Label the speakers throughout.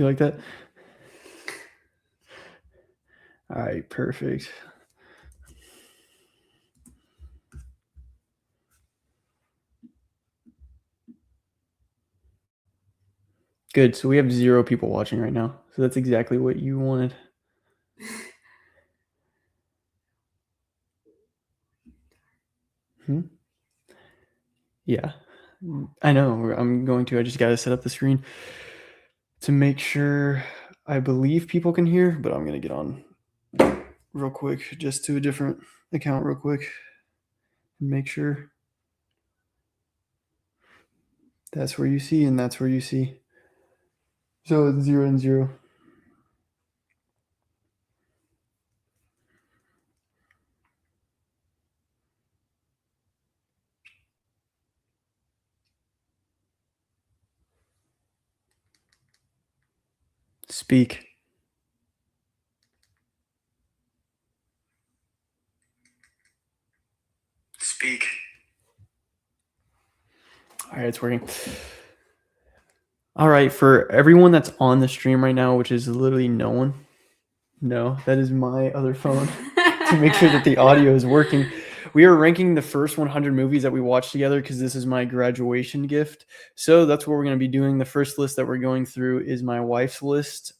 Speaker 1: You like that? All right, perfect. Good. So we have 0 people watching right now. So that's exactly what you wanted. Yeah, I know. I'm going to. I just got to set up the screen to make sure. I believe people can hear, but I'm going to get on real quick just to a different account real quick and make sure. That's where you see, and that's where you see. So it's 0 and 0. Speak. Speak. All right, it's working. All right, for everyone that's on the stream right now, which is literally no one. No, that is my other phone to make sure that the audio is working. We are ranking the first 100 movies that we watched together because this is my graduation gift. So that's what we're going to be doing. The first list that we're going through is my wife's list.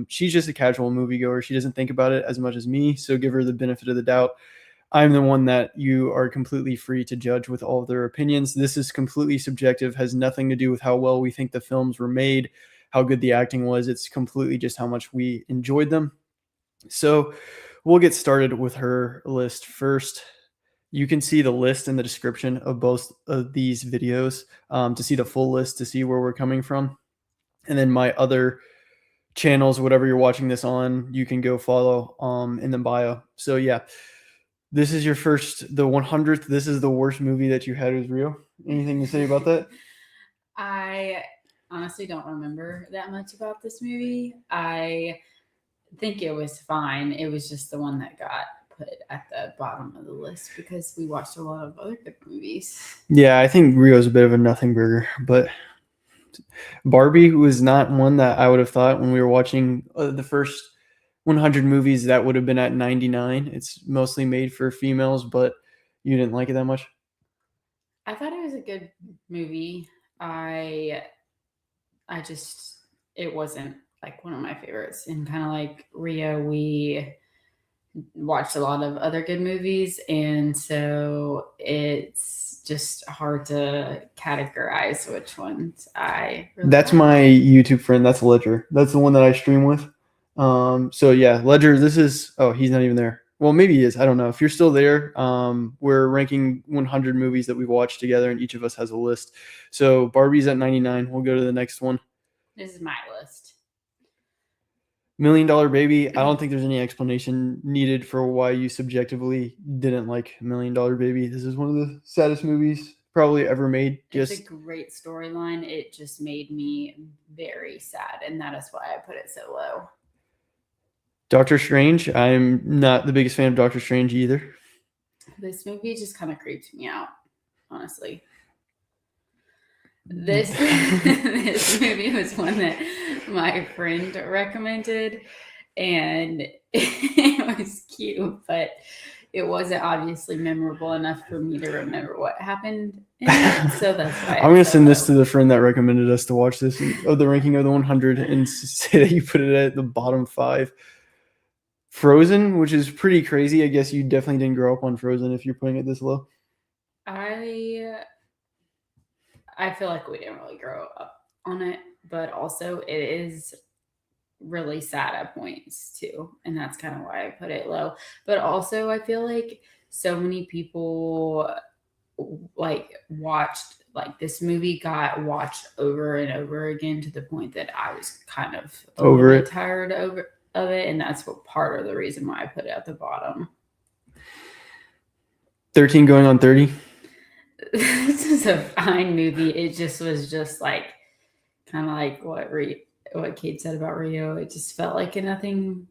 Speaker 1: She's just a casual moviegoer. She doesn't think about it as much as me, so give her the benefit of the doubt. I'm the one that you are completely free to judge with all of their opinions. This is completely subjective, has nothing to do with how well we think the films were made, how good the acting was. It's completely just how much we enjoyed them. So we'll get started with her list first. You can see the list in the description of both of these videos to see the full list, to see where we're coming from. And then my other channels, whatever you're watching this on, you can go follow in the bio. So yeah, this is your first, the 100th. This is the worst movie that you had with Rio. Anything to say about that?
Speaker 2: I honestly don't remember that much about this movie. I think it was fine. It was just the one that got put at the bottom of the list because we watched a lot of other good movies.
Speaker 1: Yeah, I think Rio's a bit of a nothing burger, but Barbie was not one that I would have thought when we were watching the first 100 movies that would have been at 99. It's mostly made for females, but you didn't like it that much?
Speaker 2: I thought it was a good movie. I just, it wasn't like one of my favorites. And kind of like Rio, we watched a lot of other good movies, and so it's just hard to categorize which ones I really
Speaker 1: That's
Speaker 2: like.
Speaker 1: my YouTube friend. That's Ledger. That's the one that I stream with. So yeah, Ledger, this is, oh, he's not even there. Well, maybe he is. I don't know. If you're still there, we're ranking 100 movies that we've watched together, and each of us has a list. So Barbie's at 99. We'll go to the next one.
Speaker 2: This is my list.
Speaker 1: $1 Million Baby. I don't think there's any explanation needed for why you subjectively didn't like $1 Million Baby. This is one of the saddest movies probably ever made.
Speaker 2: It's a great storyline. It just made me very sad, and that is why I put it so low.
Speaker 1: Doctor Strange. I'm not the biggest fan of Doctor Strange either.
Speaker 2: This movie just kind of creeped me out, honestly. This movie was one that my friend recommended, and it was cute, but it wasn't obviously memorable enough for me to remember what happened in it. So that's why
Speaker 1: I'm going to send this to the friend that recommended us to watch this of the ranking of the 100 and say that you put it at the bottom 5. Frozen, which is pretty crazy. I guess you definitely didn't grow up on Frozen if you're putting it this low.
Speaker 2: I feel like we didn't really grow up on it, but also it is really sad at points too, and that's kind of why I put it low. But also I feel like so many people like watched, like, this movie got watched over and over again to the point that I was kind of over it, tired of it, and that's what part of the reason why I put it at the bottom.
Speaker 1: 13 going on 30.
Speaker 2: This is a fine movie. It just was just like kind of like what Kate said about Rio. It just felt like a nothing.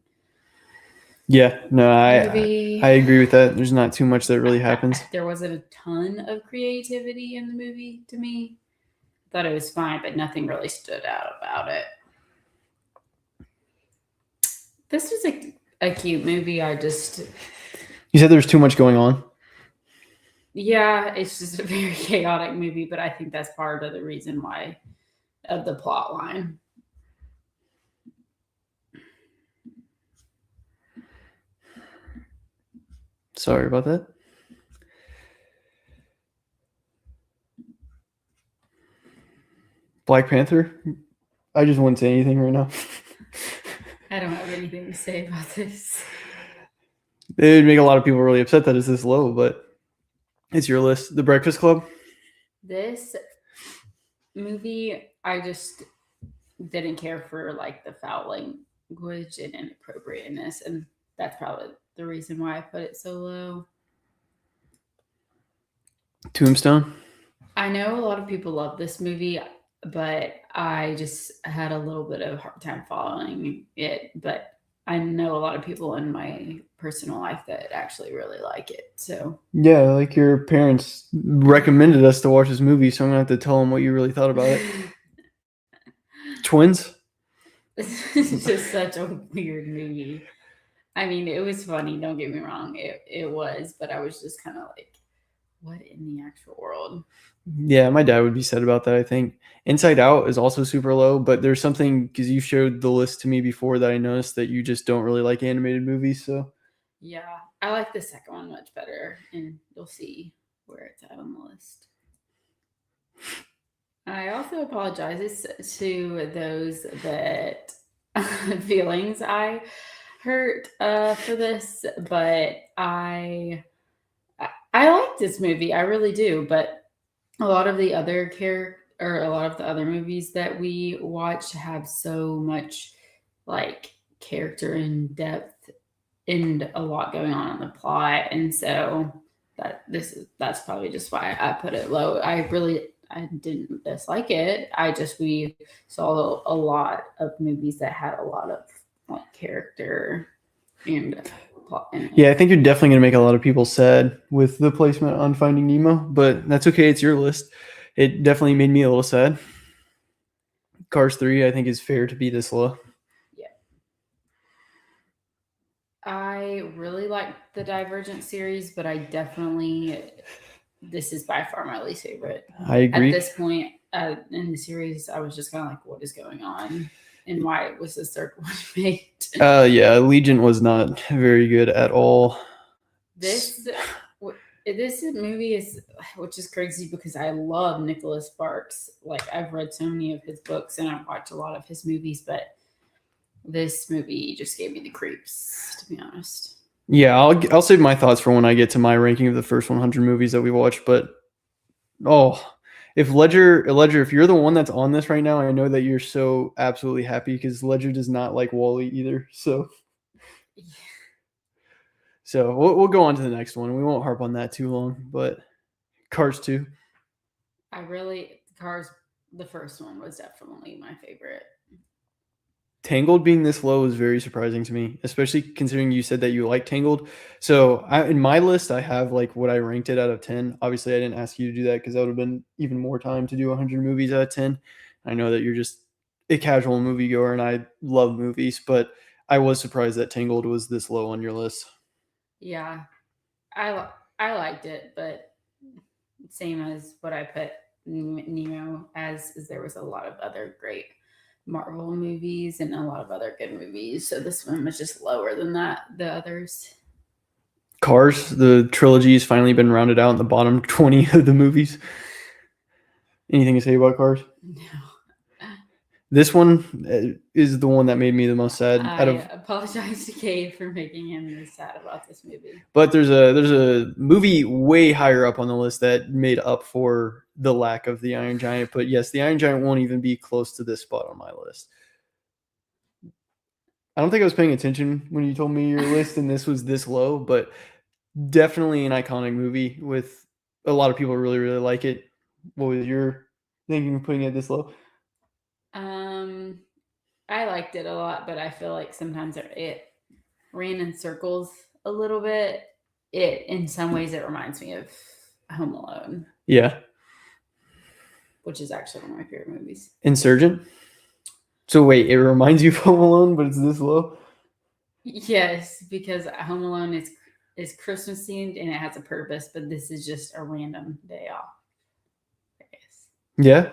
Speaker 1: Yeah, no, I agree with that. There's not too much that really happens.
Speaker 2: There wasn't a ton of creativity in the movie to me. I thought it was fine, but nothing really stood out about it. This was a cute movie.
Speaker 1: You said there's too much going on.
Speaker 2: Yeah, it's just a very chaotic movie, but I think that's part of the reason why of the plot line.
Speaker 1: Sorry about that. Black Panther? I just wouldn't say anything right now.
Speaker 2: I don't have anything to say about this.
Speaker 1: It would make a lot of people really upset that it's this low, but it's your list. The Breakfast Club?
Speaker 2: This movie, I just didn't care for like the foul language and inappropriateness, and that's probably the reason why I put it so low.
Speaker 1: Tombstone?
Speaker 2: I know a lot of people love this movie, but I just had a little bit of a hard time following it. But I know a lot of people in my personal life that actually really like it. So
Speaker 1: yeah, like your parents recommended us to watch this movie, so I'm gonna have to tell them what you really thought about it. Twins?
Speaker 2: It's just such a weird movie. I mean, it was funny, don't get me wrong. It was, but I was just kind of like, what in the actual world?
Speaker 1: Yeah, my dad would be sad about that, I think. Inside Out is also super low, but there's something, because you showed the list to me before, that I noticed that you just don't really like animated movies, so.
Speaker 2: Yeah, I like the second one much better, and you'll see where it's at on the list. I also apologize to those that feelings I hurt for this, but I like this movie. I really do, but a lot of the other movies that we watch have so much like character and depth and a lot going on in the plot, and so that's probably just why I put it low. I didn't dislike it. We saw a lot of movies that had a lot of like character and plot in it.
Speaker 1: Yeah, I think you're definitely going to make a lot of people sad with the placement on Finding Nemo, but that's okay. It's your list. It definitely made me a little sad. Cars 3, I think, is fair to be this low.
Speaker 2: Yeah. I really like the Divergent series, but this is by far my least favorite.
Speaker 1: I agree.
Speaker 2: At this point in the series, I was just kind of like, what is going on? And why was this third one made?
Speaker 1: Yeah, Allegiant was not very good at all.
Speaker 2: This movie is, which is crazy because I love Nicholas Sparks. Like, I've read so many of his books and I've watched a lot of his movies, but this movie just gave me the creeps, to be honest.
Speaker 1: Yeah, I'll save my thoughts for when I get to my ranking of the first 100 movies that we watched. But if Ledger, if you're the one that's on this right now, I know that you're so absolutely happy because Ledger does not like Wall-E either. So, so we'll go on to the next one. We won't harp on that too long. But Cars 2.
Speaker 2: The first one was definitely my favorite.
Speaker 1: Tangled being this low is very surprising to me, especially considering you said that you like Tangled. So in my list, I have like what I ranked it out of 10. Obviously, I didn't ask you to do that because that would have been even more time to do 100 movies out of 10. I know that you're just a casual moviegoer and I love movies, but I was surprised that Tangled was this low on your list.
Speaker 2: Yeah, I liked it, but same as what I put Nemo as, is there was a lot of other great Marvel movies and a lot of other good movies, so this one was just lower than the others.
Speaker 1: Cars, the trilogy has finally been rounded out in the bottom 20 of the movies. Anything to say about Cars?
Speaker 2: No.
Speaker 1: This one is the one that made me the most sad.
Speaker 2: I apologize to Cade for making him this sad about this movie.
Speaker 1: But there's a movie way higher up on the list that made up for the lack of the Iron Giant. But yes, the Iron Giant won't even be close to this spot on my list. I don't think I was paying attention when you told me your list and this was this low, but definitely an iconic movie with a lot of people really, really like it. What was your thinking of putting it this low?
Speaker 2: I liked it a lot, but I feel like sometimes it ran in circles a little bit. In some ways, it reminds me of Home Alone.
Speaker 1: Yeah.
Speaker 2: Which is actually one of my favorite movies.
Speaker 1: Insurgent? So wait, it reminds you of Home Alone, but it's this low?
Speaker 2: Yes, because Home Alone is Christmas themed and it has a purpose, but this is just a random day off. I guess.
Speaker 1: Yeah.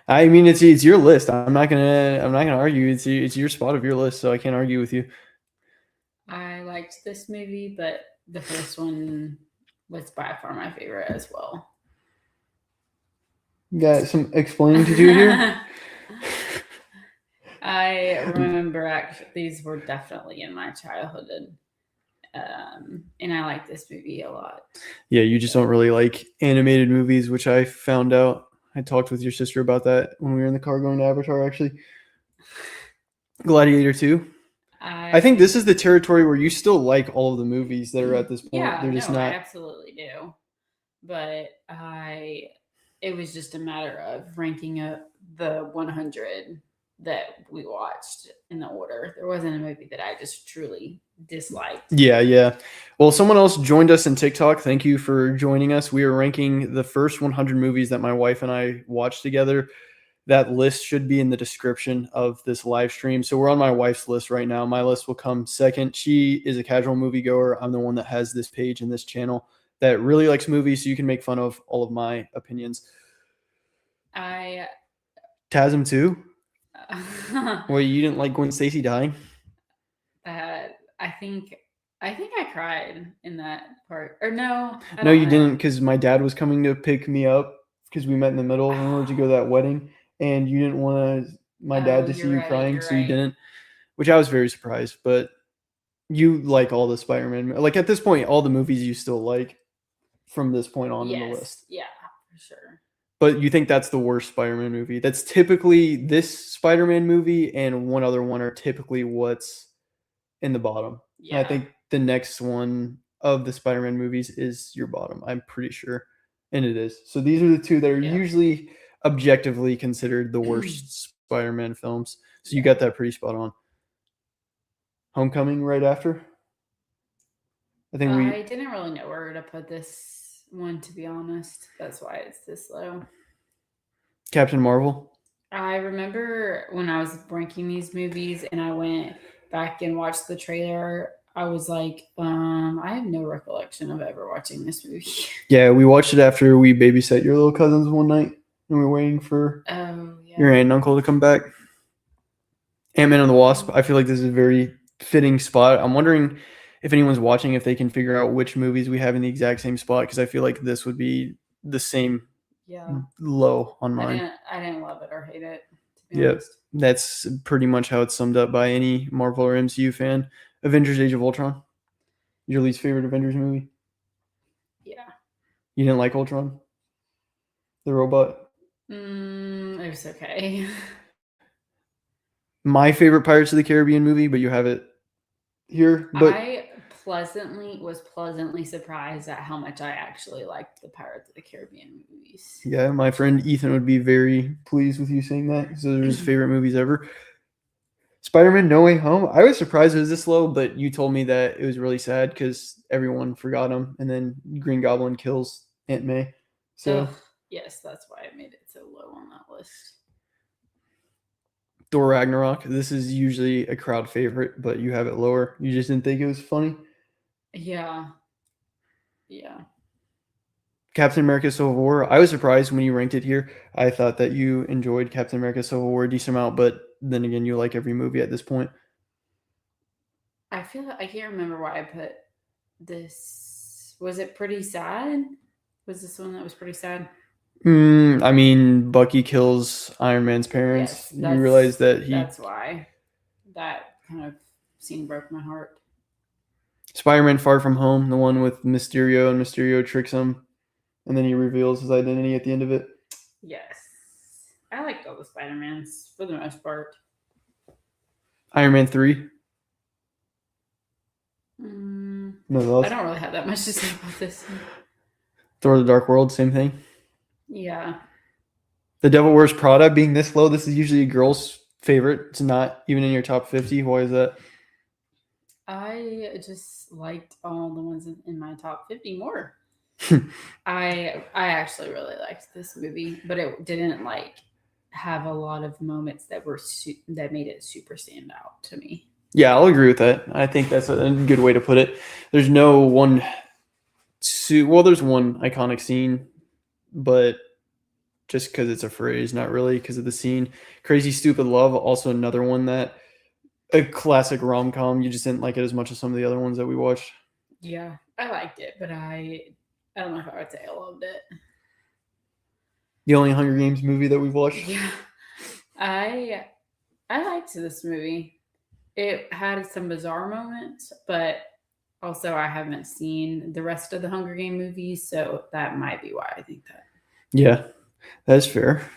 Speaker 1: I mean, it's your list. I'm not gonna argue. It's your spot of your list, so I can't argue with you.
Speaker 2: I liked this movie, but the first one was by far my favorite as well.
Speaker 1: Got some explaining to do here.
Speaker 2: I remember actually these were definitely in my childhood, and I like this movie a lot.
Speaker 1: Yeah, you just don't really like animated movies, which I found out. I talked with your sister about that when we were in the car going to Avatar. Actually, Gladiator 2. I think this is the territory where you still like all of the movies that are at this point.
Speaker 2: Yeah,
Speaker 1: They're just
Speaker 2: no,
Speaker 1: not.
Speaker 2: I absolutely do. But it was just a matter of ranking up the 100 that we watched in the order. There wasn't a movie that I just truly disliked.
Speaker 1: Yeah. Well, someone else joined us in TikTok. Thank you for joining us. We are ranking the first 100 movies that my wife and I watched together. That list should be in the description of this live stream. So we're on my wife's list right now. My list will come second. She is a casual moviegoer. I'm the one that has this page and this channel that really likes movies, so you can make fun of all of my opinions. TASM 2? Wait, you didn't like Gwen Stacy dying?
Speaker 2: I think I cried in that part. Or no,
Speaker 1: no, you didn't, because my dad was coming to pick me up because we met in the middle in order to go to that wedding, and you didn't want my dad to see you crying, so you didn't, which I was very surprised. But you like all the Spider-Man, like at this point, all the movies you still like from this point on in the list.
Speaker 2: Yeah, for sure.
Speaker 1: But you think that's the worst Spider-Man movie? That's typically this Spider-Man movie and one other one are typically what's in the bottom. Yeah. I think the next one of the Spider-Man movies is your bottom. I'm pretty sure. And it is. So these are the two that are usually objectively considered the worst Spider-Man films. So you got that pretty spot on. Homecoming right after?
Speaker 2: I didn't really know where to put this one, to be honest. That's why it's this low.
Speaker 1: Captain Marvel?
Speaker 2: I remember when I was ranking these movies and I went back and watched the trailer, I was like, I have no recollection of ever watching this movie.
Speaker 1: Yeah, we watched it after we babysat your little cousins one night and we were waiting for your aunt and uncle to come back. Ant-Man and the Wasp. I feel like this is a very fitting spot. I'm wondering if anyone's watching, if they can figure out which movies we have in the exact same spot, because I feel like this would be the same low on mine.
Speaker 2: I didn't love it or hate it.
Speaker 1: Yep, that's pretty much how it's summed up by any Marvel or MCU fan. Avengers: Age of Ultron. Your least favorite Avengers movie?
Speaker 2: Yeah.
Speaker 1: You didn't like Ultron? The robot?
Speaker 2: It was okay.
Speaker 1: My favorite Pirates of the Caribbean movie, but you have it here. But
Speaker 2: I was pleasantly surprised at how much I actually liked the Pirates of the Caribbean movies.
Speaker 1: Yeah, my friend Ethan would be very pleased with you saying that, because those are his favorite movies ever. Spider-Man No Way Home. I was surprised it was this low, but you told me that it was really sad because everyone forgot him, and then Green Goblin kills Aunt May. So
Speaker 2: yes, that's why I made it so low on that list.
Speaker 1: Thor Ragnarok. This is usually a crowd favorite, but you have it lower. You just didn't think it was funny?
Speaker 2: Yeah.
Speaker 1: Captain America Civil War. I was surprised when you ranked it here. I thought that you enjoyed Captain America Civil War a decent amount, but then again, you like every movie at this point. I
Speaker 2: feel like I can't remember why I put this. Was it pretty sad? Was this one that was pretty sad?
Speaker 1: I mean, Bucky kills Iron Man's parents. Yes, you realize that
Speaker 2: that's why. That kind of scene broke my heart.
Speaker 1: Spider-Man Far From Home, the one with Mysterio, and Mysterio tricks him, and then he reveals his identity at the end of it.
Speaker 2: Yes. I liked all the Spider-Mans for the most part.
Speaker 1: Iron Man 3? No,
Speaker 2: I don't really have that much to say about this.
Speaker 1: Thor: The Dark World, same thing.
Speaker 2: Yeah.
Speaker 1: The Devil Wears Prada being this low, this is usually a girl's favorite. It's not even in your top 50. Why is that?
Speaker 2: I just liked all the ones in my top 50 more. I actually really liked this movie, but it didn't have a lot of moments that made it super stand out to me.
Speaker 1: Yeah, I'll agree with that. I think that's a good way to put it. There's no one. Well, there's one iconic scene, but just because it's a phrase, not really because of the scene. Crazy Stupid Love, also another one that a classic rom com. You just didn't like it as much as some of the other ones that we watched.
Speaker 2: Yeah, I liked it, but I don't know if I would say I loved it.
Speaker 1: The only Hunger Games movie that we've watched.
Speaker 2: Yeah, I liked this movie. It had some bizarre moments, but also I haven't seen the rest of the Hunger Game movies, so that might be why I think that.
Speaker 1: Yeah, that's fair.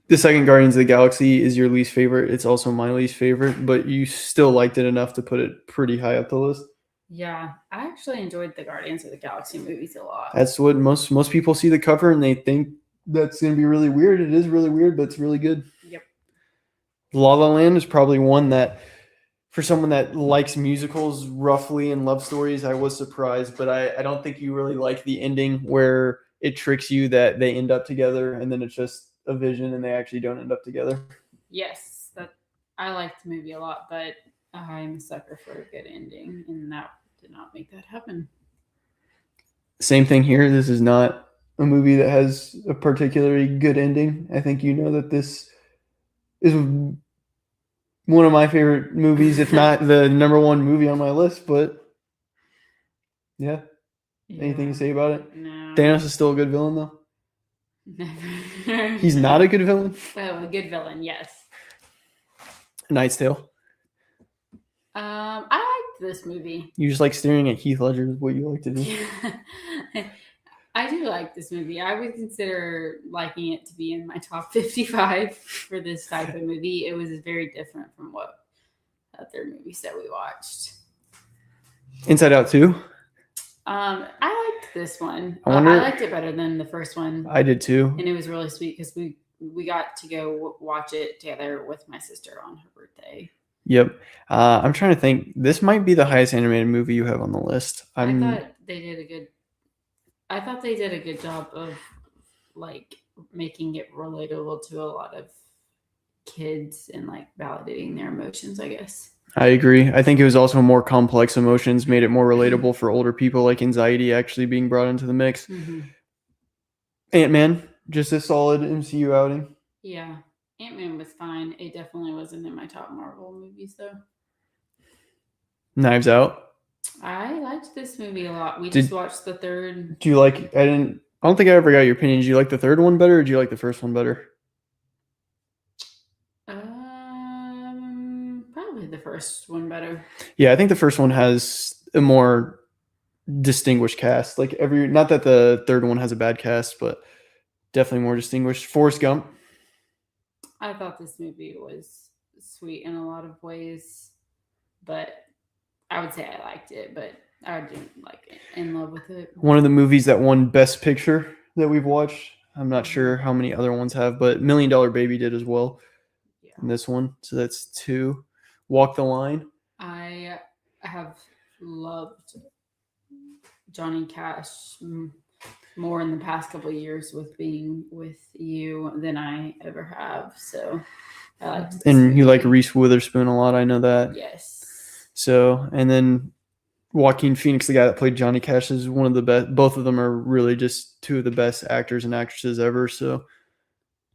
Speaker 1: The second Guardians of the Galaxy is your least favorite. It's also my least favorite, but you still liked it enough to put it pretty high up the list.
Speaker 2: Yeah, I actually enjoyed the Guardians of the Galaxy movies a lot.
Speaker 1: That's what most people see the cover and they think that's going to be really weird. It is really weird, but it's really good.
Speaker 2: Yep.
Speaker 1: La La Land is probably one that, for someone that likes musicals roughly and love stories, I was surprised, but I don't think you really like the ending where it tricks you that they end up together and then it's just a vision and they actually don't end up together.
Speaker 2: Yes, that I liked the movie a lot, but I'm a sucker for a good ending, and that did not make that happen.
Speaker 1: Same thing here. This is not a movie that has a particularly good ending. I think you know that this is one of my favorite movies, if not the number one movie on my list, but yeah. Anything to say about it?
Speaker 2: No.
Speaker 1: Thanos is still a good villain, though.
Speaker 2: Never.
Speaker 1: He's not a good villain.
Speaker 2: Oh, a good villain, yes.
Speaker 1: Knight's Tale.
Speaker 2: I liked this movie.
Speaker 1: You just like staring at Heath Ledger, is what you like to do.
Speaker 2: I do like this movie. I would consider liking it to be in my top 55 for this type of movie. It was very different from what other movies that we watched.
Speaker 1: Inside Out 2?
Speaker 2: I liked this one.
Speaker 1: I
Speaker 2: liked it better than the first one.
Speaker 1: I did too.
Speaker 2: And it was really sweet because we got to go watch it together with my sister on her birthday.
Speaker 1: Yep. I'm trying to think. This might be the highest animated movie you have on the list.
Speaker 2: I thought they did a good job of like making it relatable to a lot of kids and like validating their emotions, I guess.
Speaker 1: I agree. I think it was also more complex emotions, made it more relatable for older people, like anxiety actually being brought into the mix.
Speaker 2: Mm-hmm.
Speaker 1: Ant-Man, just a solid MCU outing.
Speaker 2: Yeah. Ant-Man was fine. It definitely wasn't in my top Marvel movies, though.
Speaker 1: Knives Out.
Speaker 2: I liked this movie a lot. We just watched the third.
Speaker 1: Do you like? I don't think I ever got your opinion. Do you like the third one better, or do you like the first one better?
Speaker 2: Probably the first one better.
Speaker 1: Yeah, I think the first one has a more distinguished cast. Like not that the third one has a bad cast, but definitely more distinguished. Forrest Gump.
Speaker 2: I thought this movie was sweet in a lot of ways, but I would say I liked it, but I didn't like it. In love with it.
Speaker 1: One of the movies that won Best Picture that we've watched. I'm not sure how many other ones have, but $1 Million Baby did as well. Yeah. In this one, so that's 2. Walk the Line.
Speaker 2: I have loved Johnny Cash more in the past couple of years with being with you than I ever have. So I liked this
Speaker 1: And
Speaker 2: movie.
Speaker 1: you like Reese Witherspoon a lot. I know that.
Speaker 2: Yes.
Speaker 1: So, and then Joaquin Phoenix, the guy that played Johnny Cash, is one of the best. Both of them are really just 2 of the best actors and actresses ever. So,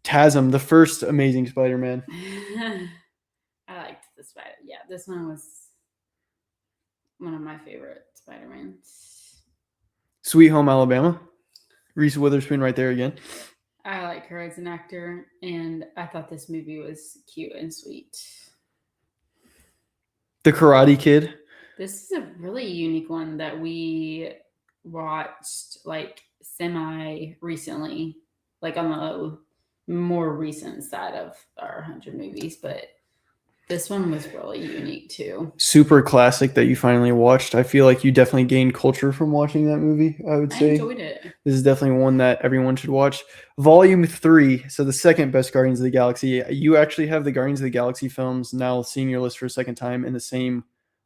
Speaker 1: TASM, the first Amazing Spider-Man.
Speaker 2: I liked the Spider. Yeah, this one was one of my favorite Spider-Mans.
Speaker 1: Sweet Home Alabama. Reese Witherspoon right there again.
Speaker 2: I like her as an actor, and I thought this movie was cute and sweet.
Speaker 1: The Karate Kid.
Speaker 2: This is a really unique one that we watched like semi recently, like on the more recent side of our 100 movies, but this one was really unique too.
Speaker 1: Super classic that you finally watched. I feel like you definitely gained culture from watching that movie, I would say.
Speaker 2: I enjoyed it.
Speaker 1: This is definitely one that everyone should watch. Volume 3, so the second best Guardians of the Galaxy. You actually have the Guardians of the Galaxy films now seeing your list for a second time in the same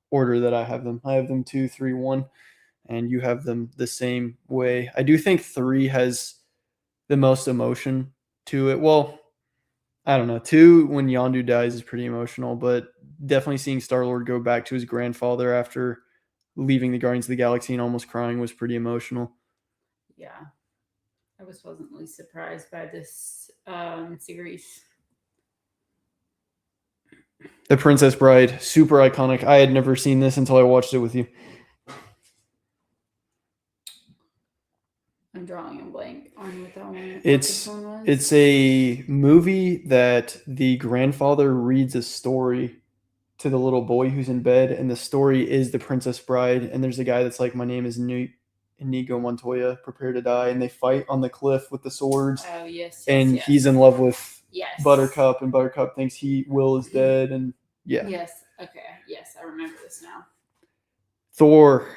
Speaker 1: order that I have them. I have them 2, 3, 1, and you have them the same way. I do think 3 has the most emotion to it. Well, I don't know. 2, when Yondu dies, is pretty emotional, but definitely seeing Star-Lord go back to his grandfather after leaving the Guardians of the Galaxy and almost crying was pretty emotional.
Speaker 2: Yeah. I was pleasantly surprised by this series.
Speaker 1: The Princess Bride, super iconic. I had never seen this until I watched it with you.
Speaker 2: I'm drawing a blank on what that one, what
Speaker 1: It's
Speaker 2: this one was.
Speaker 1: it's a movie that the grandfather reads a story to the little boy who's in bed, and the story is The Princess Bride. And there's a guy that's like, "My name is Inigo Montoya, prepare to die," and they fight on the cliff with the swords.
Speaker 2: Oh yes,
Speaker 1: And he's in love with
Speaker 2: yes.
Speaker 1: Buttercup, and Buttercup thinks Will is dead, and yeah.
Speaker 2: Yes. Okay. Yes, I remember this now.
Speaker 1: Thor.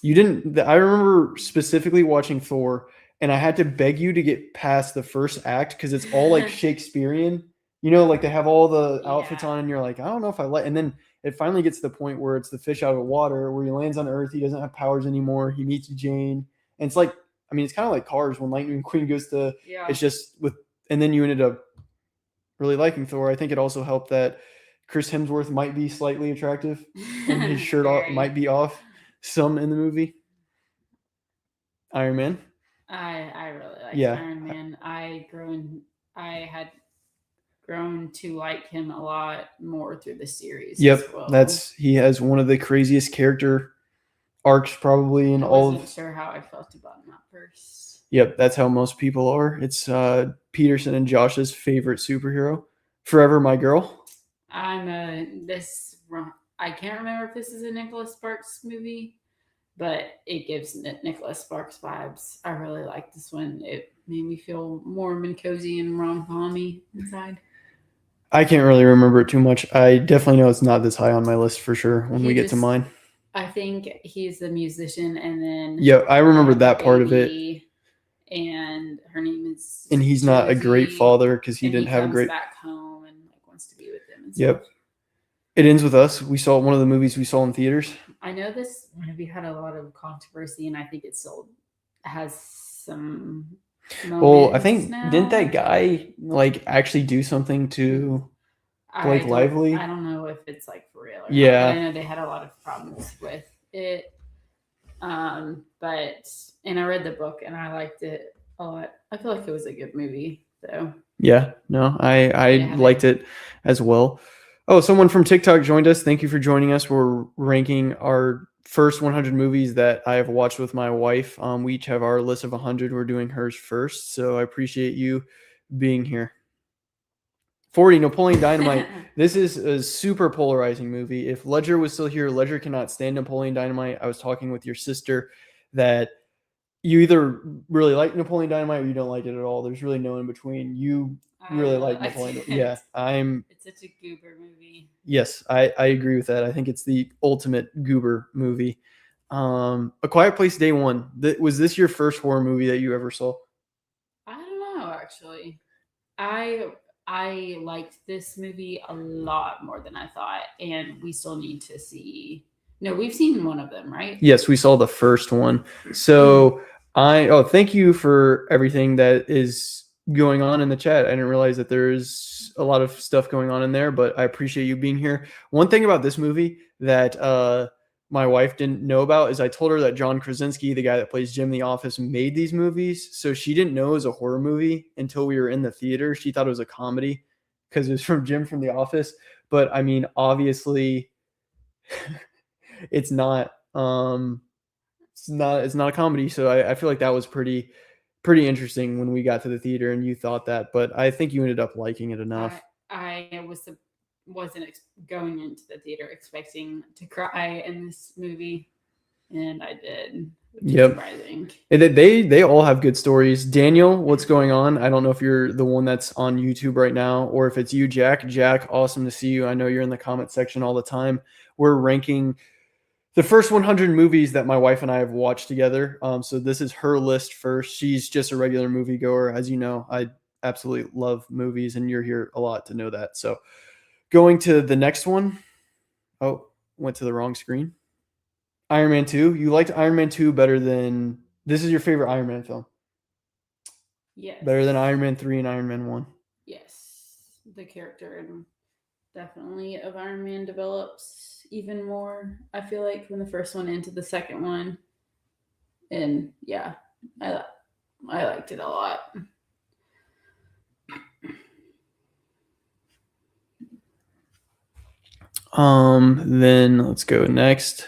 Speaker 1: You didn't. I remember specifically watching Thor, and I had to beg you to get past the first act because it's all like Shakespearean. You know, like they have all the outfits on, and you're like, I don't know if I like. And then it finally gets to the point where it's the fish out of water, where he lands on Earth. He doesn't have powers anymore. He meets Jane, and it's like, I mean, it's kind of like Cars when Lightning McQueen goes to.
Speaker 2: Yeah.
Speaker 1: It's just with, and then you ended up really liking Thor. I think it also helped that Chris Hemsworth might be slightly attractive, and his shirt might be off some in the movie. Iron Man.
Speaker 2: I really like Iron Man. I had grown to like him a lot more through the series.
Speaker 1: Yep,
Speaker 2: as well.
Speaker 1: He has one of the craziest character arcs probably in all.
Speaker 2: I wasn't sure how I felt about him at first.
Speaker 1: Yep, that's how most people are. It's Peterson and Josh's favorite superhero. Forever My Girl.
Speaker 2: I can't remember if this is a Nicholas Sparks movie, but it gives Nicholas Sparks vibes. I really like this one. It made me feel warm and cozy and rom-com-y inside.
Speaker 1: I can't really remember it too much. I definitely know it's not this high on my list for sure when we get to mine.
Speaker 2: I think he's a musician, and then
Speaker 1: I remember that part of it.
Speaker 2: And her name is.
Speaker 1: And he's not a great father because he didn't have a great.
Speaker 2: Back home and like wants to be with them. And
Speaker 1: yep. It ends with us. We saw one of the movies we saw in theaters.
Speaker 2: I know this movie had a lot of controversy, and I think it still has some.
Speaker 1: Well, I think didn't that guy like actually do something to Blake Lively?
Speaker 2: I don't know if it's like for real. Or
Speaker 1: yeah,
Speaker 2: not, but I know they had a lot of problems with it. And I read the book and I liked it a lot. I feel like it was a good movie. So
Speaker 1: yeah, no, I liked it as well. Oh, someone from TikTok joined us. Thank you for joining us. We're ranking our first 100 movies that I have watched with my wife. We each have our list of 100. We're doing hers first. So I appreciate you being here. 40, Napoleon Dynamite. This is a super polarizing movie. If Ledger was still here, Ledger cannot stand Napoleon Dynamite. I was talking with your sister that you either really like Napoleon Dynamite or you don't like it at all. There's really no in between. You really like Napoleon. Yeah,
Speaker 2: It's such a goober movie.
Speaker 1: Yes, I agree with that. I think it's the ultimate goober movie. A Quiet Place Day One. Was this your first horror movie that you ever saw?
Speaker 2: I don't know, actually. I liked this movie a lot more than I thought, and we still need to see. No, we've seen one of them, right?
Speaker 1: Yes, we saw the first one. So thank you for everything that is going on in the chat. I didn't realize that there's a lot of stuff going on in there, but I appreciate you being here. One thing about this movie that my wife didn't know about is I told her that John Krasinski, the guy that plays Jim in The Office, made these movies. So she didn't know it was a horror movie until we were in the theater. She thought it was a comedy because it was from Jim from The Office. But I mean, obviously, it's not. It's not a comedy. So I feel like that was pretty interesting when we got to the theater and you thought that. But I think you ended up liking it enough.
Speaker 2: I wasn't going into the theater expecting to cry in this movie, and I did.
Speaker 1: Yep.
Speaker 2: Surprising.
Speaker 1: They all have good stories. Daniel, what's going on? I don't know if you're the one that's on YouTube right now or if it's you, Jack. Jack, awesome to see you. I know you're in the comment section all the time. We're ranking the first 100 movies that my wife and I have watched together. So this is her list first. She's just a regular moviegoer. As you know, I absolutely love movies, and you're here a lot to know that. So going to the next one. Oh, went to the wrong screen. Iron Man 2. You liked Iron Man 2 better than... This is your favorite Iron Man film?
Speaker 2: Yes.
Speaker 1: Better than Iron Man 3 and Iron Man 1?
Speaker 2: Yes. the character and definitely of Iron Man develops even more. I feel like from the first one into the second one, and yeah, I liked it a lot.
Speaker 1: Then let's go next.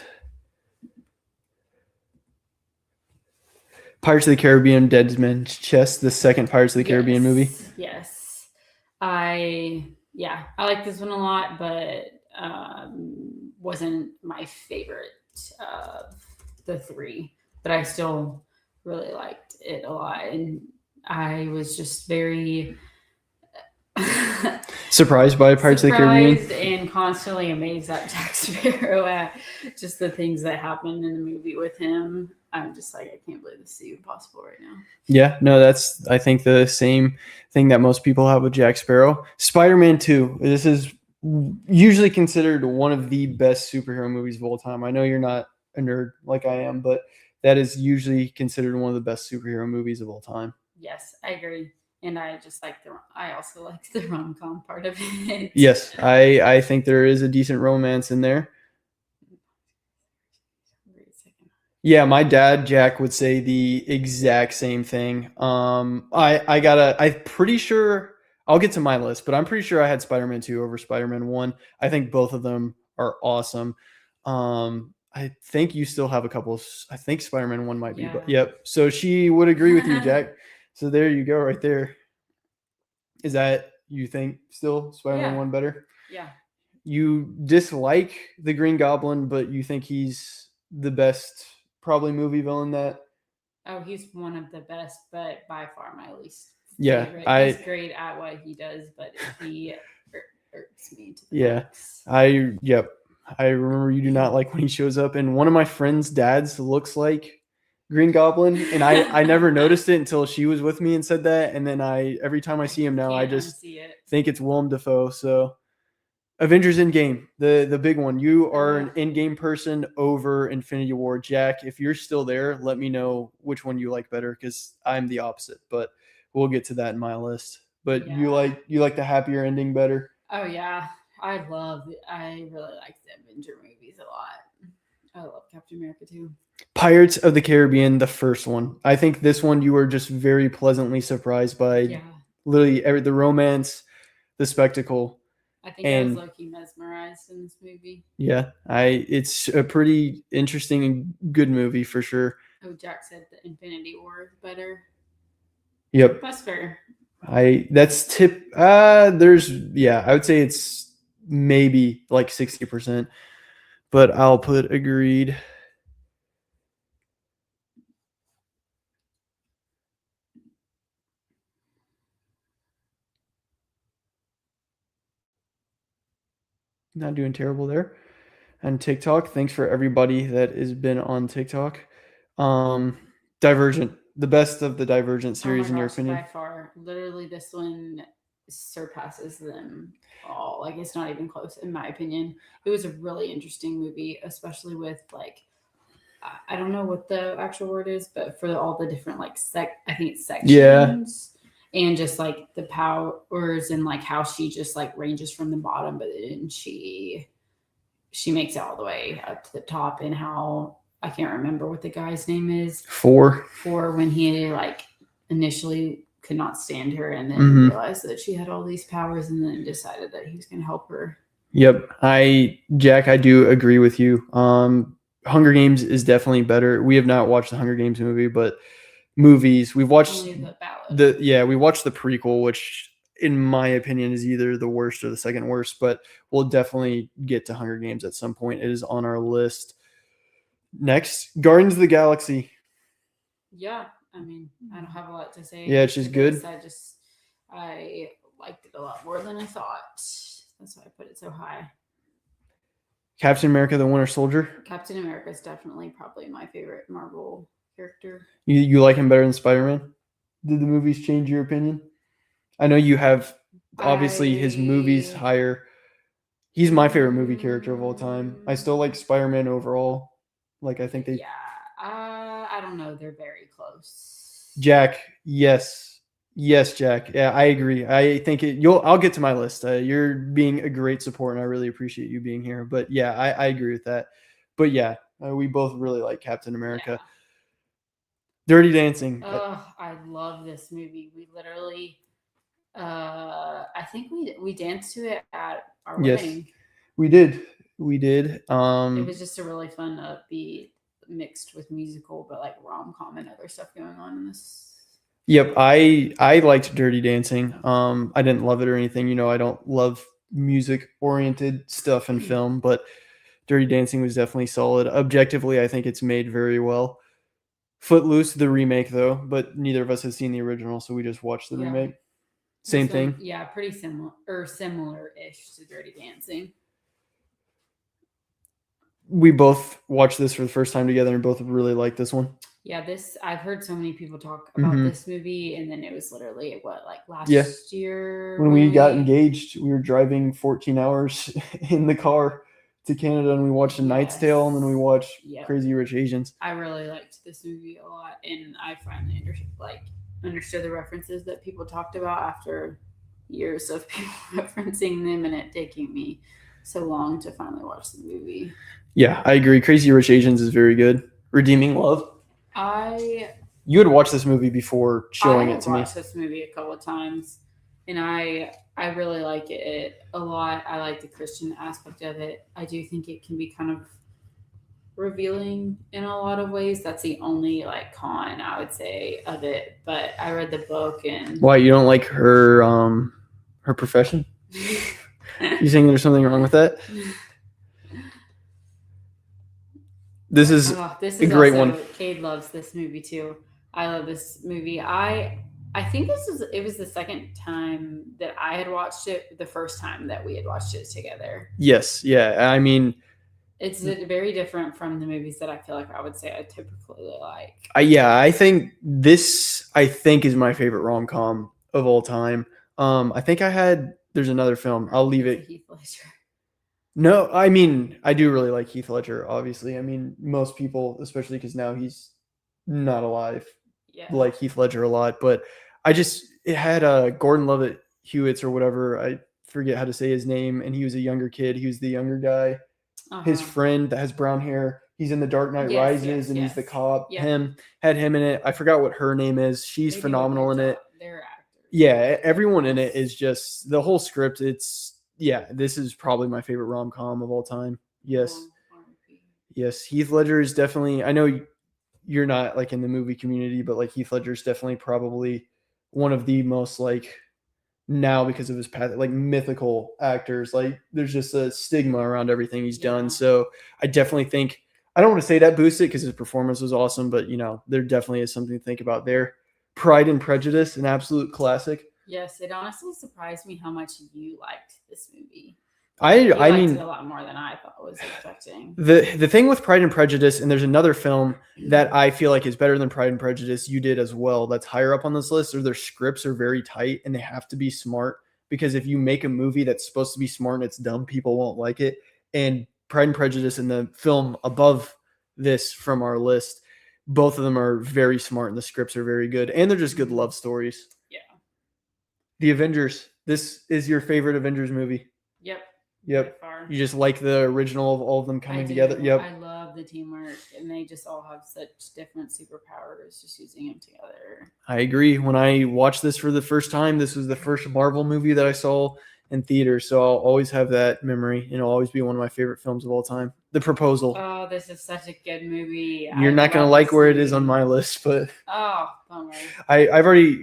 Speaker 1: Pirates of the Caribbean, Dead Man's Chest, the second Pirates of the Caribbean movie.
Speaker 2: Yes. I like this one a lot, but wasn't my favorite of the three. But I still really liked it a lot. And I was just very
Speaker 1: surprised by Pirates of the Caribbean
Speaker 2: and constantly amazed at Jack Sparrow at just the things that happened in the movie with him. I'm just like, I can't believe this is even possible right now.
Speaker 1: Yeah, no, that's I think the same thing that most people have with Jack Sparrow. Spider-Man 2. This is usually considered one of the best superhero movies of all time. I know you're not a nerd like I am, but that is usually considered one of the best superhero movies of all time.
Speaker 2: Yes, I agree. And I just like I also like the rom-com part of it.
Speaker 1: Yes, I think there is a decent romance in there. Yeah, my dad, Jack, would say the exact same thing. I'm pretty sure I'll get to my list, but I'm pretty sure I had Spider-Man 2 over Spider-Man 1. I think both of them are awesome. I think you still have a couple. I think Spider-Man 1 might be, but yep. So she would agree with you, Jack. So there you go, right there. Is that you think still Spider-Man 1 better?
Speaker 2: Yeah.
Speaker 1: You dislike the Green Goblin, but you think he's the best probably movie villain that.
Speaker 2: Oh, he's one of the best, but by far my least
Speaker 1: favorite.
Speaker 2: He's great at what he does, but he irks me to the max.
Speaker 1: I remember you do not like when he shows up, and one of my friend's dads looks like Green Goblin, and I never noticed it until she was with me and said that, and then every time I see him now, I just think it's Willem Dafoe. So Avengers Endgame, the big one. You are an Endgame person over Infinity War. Jack, if you're still there, let me know which one you like better, because I'm the opposite, but we'll get to that in my list. But you like the happier ending better?
Speaker 2: Oh yeah. I really like the Avenger movies a lot. I love Captain America too.
Speaker 1: Pirates of the Caribbean, the first one. I think this one you were just very pleasantly surprised by. Literally the romance, the spectacle.
Speaker 2: I think I was lucky mesmerized in this movie.
Speaker 1: Yeah, it's a pretty interesting and good movie for sure.
Speaker 2: Oh, Jack said the Infinity War is better.
Speaker 1: Yep.
Speaker 2: That's fair.
Speaker 1: I would say it's maybe like 60%, but I'll put agreed. Not doing terrible there. And TikTok, thanks for everybody that has been on TikTok. Divergent, the best of the Divergent series in your opinion?
Speaker 2: By far, literally this one surpasses them all. Like, it's not even close in my opinion. It was a really interesting movie, especially with like, I don't know what the actual word is, but for all the different like I think it's sections. Yeah. And just like the powers and like how she just like ranges from the bottom, but then she makes it all the way up to the top, and how I can't remember what the guy's name is. For when he like initially could not stand her, and then realized that she had all these powers, and then decided that he was going to help her. Yep.
Speaker 1: Jack, I do agree with you. Hunger Games is definitely better. We have not watched the Hunger Games movie, but movies we've watched we watched the prequel, which in my opinion is either the worst or the second worst, but we'll definitely get to Hunger Games at some point. It is on our list. Next, Guardians of the Galaxy.
Speaker 2: Yeah, I mean, I don't have a lot to say.
Speaker 1: Yeah, it's just good.
Speaker 2: I liked it a lot more than I thought. That's why I put it so high.
Speaker 1: Captain America, the Winter Soldier.
Speaker 2: Captain America is definitely probably my favorite Marvel character.
Speaker 1: You like him better than Spider-Man? Did the movies change your opinion? I know you have obviously his movies higher. He's my favorite movie character of all time. I still like Spider-Man overall. Like, I think
Speaker 2: I don't know. They're very close.
Speaker 1: Jack, yes. Yes, Jack. Yeah, I agree. I think I'll get to my list. You're being a great support, and I really appreciate you being here. But yeah, I agree with that. But yeah, we both really like Captain America.
Speaker 2: Yeah.
Speaker 1: Dirty Dancing.
Speaker 2: Oh, I love this movie. We literally, I think we danced to it at our
Speaker 1: Yes,
Speaker 2: wedding.
Speaker 1: we did. We did.
Speaker 2: It was just a really fun, upbeat, mixed with musical, but like rom-com and other stuff going on in this.
Speaker 1: Yep, I liked Dirty Dancing. I didn't love it or anything. You know, I don't love music oriented stuff in film, but Dirty Dancing was definitely solid. Objectively, I think it's made very well. Footloose, the remake though, but neither of us has seen the original, so we just watched the remake. Same thing.
Speaker 2: Yeah, pretty similar-ish to Dirty Dancing.
Speaker 1: We both watched this for the first time together and both really liked this one.
Speaker 2: Yeah, I've heard so many people talk about this movie, and then it was literally last year
Speaker 1: when we got engaged. We were driving 14 hours in the car to Canada, and we watched A Knight's Tale, and then we watched Crazy Rich Asians.
Speaker 2: I really liked this movie a lot, and I finally understood the references that people talked about after years of people referencing them, and it taking me so long to finally watch the movie.
Speaker 1: Yeah, I agree. Crazy Rich Asians is very good. Redeeming Love. You had watched this movie before showing it to me.
Speaker 2: I watched this movie a couple of times, and I really like it a lot. I like the Christian aspect of it. I do think it can be kind of revealing in a lot of ways. That's the only con I would say of it. But I read the book and
Speaker 1: why you don't like her profession? You saying there's something wrong with that? This is a great one.
Speaker 2: Cade loves this movie too. I love this movie. I think it was the second time that I had watched it, the first time that we had watched it together.
Speaker 1: Yes. Yeah. I mean,
Speaker 2: it's very different from the movies that I feel like I would say I typically like.
Speaker 1: I think this is my favorite rom-com of all time. I think there's another film. I'll leave it.
Speaker 2: Heath Ledger.
Speaker 1: No, I mean, I do really like Heath Ledger, obviously. I mean, most people, especially because now he's not alive, like Heath Ledger a lot. But it had Gordon Levitt Hewitts or whatever. I forget how to say his name. And he was a younger kid. He was the younger guy. His friend that has brown hair. He's in The Dark Knight Rises, and he's the cop. Had him in it. I forgot what her name is. She's phenomenal in it.
Speaker 2: They're actors.
Speaker 1: Yeah, everyone in it is just the whole script. This is probably my favorite rom-com of all time. Yes. Yes, Heath Ledger is definitely, I know you're not in the movie community, but Heath Ledger is definitely probably one of the most now because of his path, mythical actors. There's just a stigma around everything he's done. So I definitely think, I don't want to say that boosts it because his performance was awesome, but there definitely is something to think about there. Pride and Prejudice, an absolute classic.
Speaker 2: Yes, it honestly surprised me how much you liked this movie.
Speaker 1: I mean,
Speaker 2: a lot more than I was expecting.
Speaker 1: The thing with Pride and Prejudice, and there's another film that I feel like is better than Pride and Prejudice. You did as well. That's higher up on this list. Or their scripts are very tight, and they have to be smart. Because if you make a movie that's supposed to be smart and it's dumb, people won't like it. And Pride and Prejudice and the film above this from our list, both of them are very smart, and the scripts are very good, and they're just good love stories.
Speaker 2: Yeah.
Speaker 1: The Avengers. This is your favorite Avengers movie. Yep. You just like the original of all of them coming together. Yep.
Speaker 2: I love the teamwork, and they just all have such different superpowers just using them together.
Speaker 1: I agree. When I watched this for the first time, this was the first Marvel movie that I saw in theaters, so I'll always have that memory, and it'll always be one of my favorite films of all time. The Proposal.
Speaker 2: Oh, this is such a good movie.
Speaker 1: You're not going to like where it is on my list, but
Speaker 2: bummer.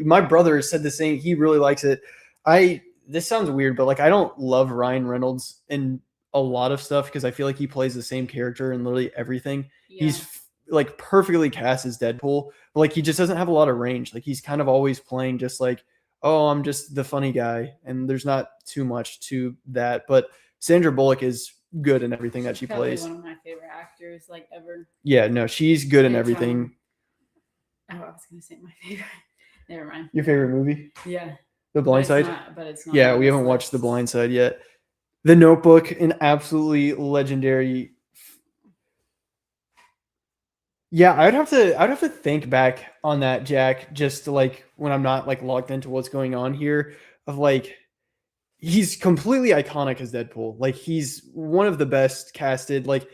Speaker 1: My brother said the same. He really likes it. This sounds weird, but I don't love Ryan Reynolds in a lot of stuff because I feel like he plays the same character in literally everything. Yeah. He's perfectly cast as Deadpool, but he just doesn't have a lot of range. He's kind of always playing just I'm just the funny guy, and there's not too much to that. But Sandra Bullock is good in everything that she plays.
Speaker 2: One of my favorite actors ever.
Speaker 1: Yeah, no, she's good in everything.
Speaker 2: I was going to say my favorite. Never mind.
Speaker 1: Your favorite movie?
Speaker 2: Yeah.
Speaker 1: The Blind Side?
Speaker 2: But it's not.
Speaker 1: Yeah, we haven't watched The Blind Side yet. The Notebook, an absolutely legendary. Yeah, I'd have to think back on that, Jack, just to, like, when I'm not like logged into what's going on here, of like he's completely iconic as Deadpool. Like he's one of the best casted. Like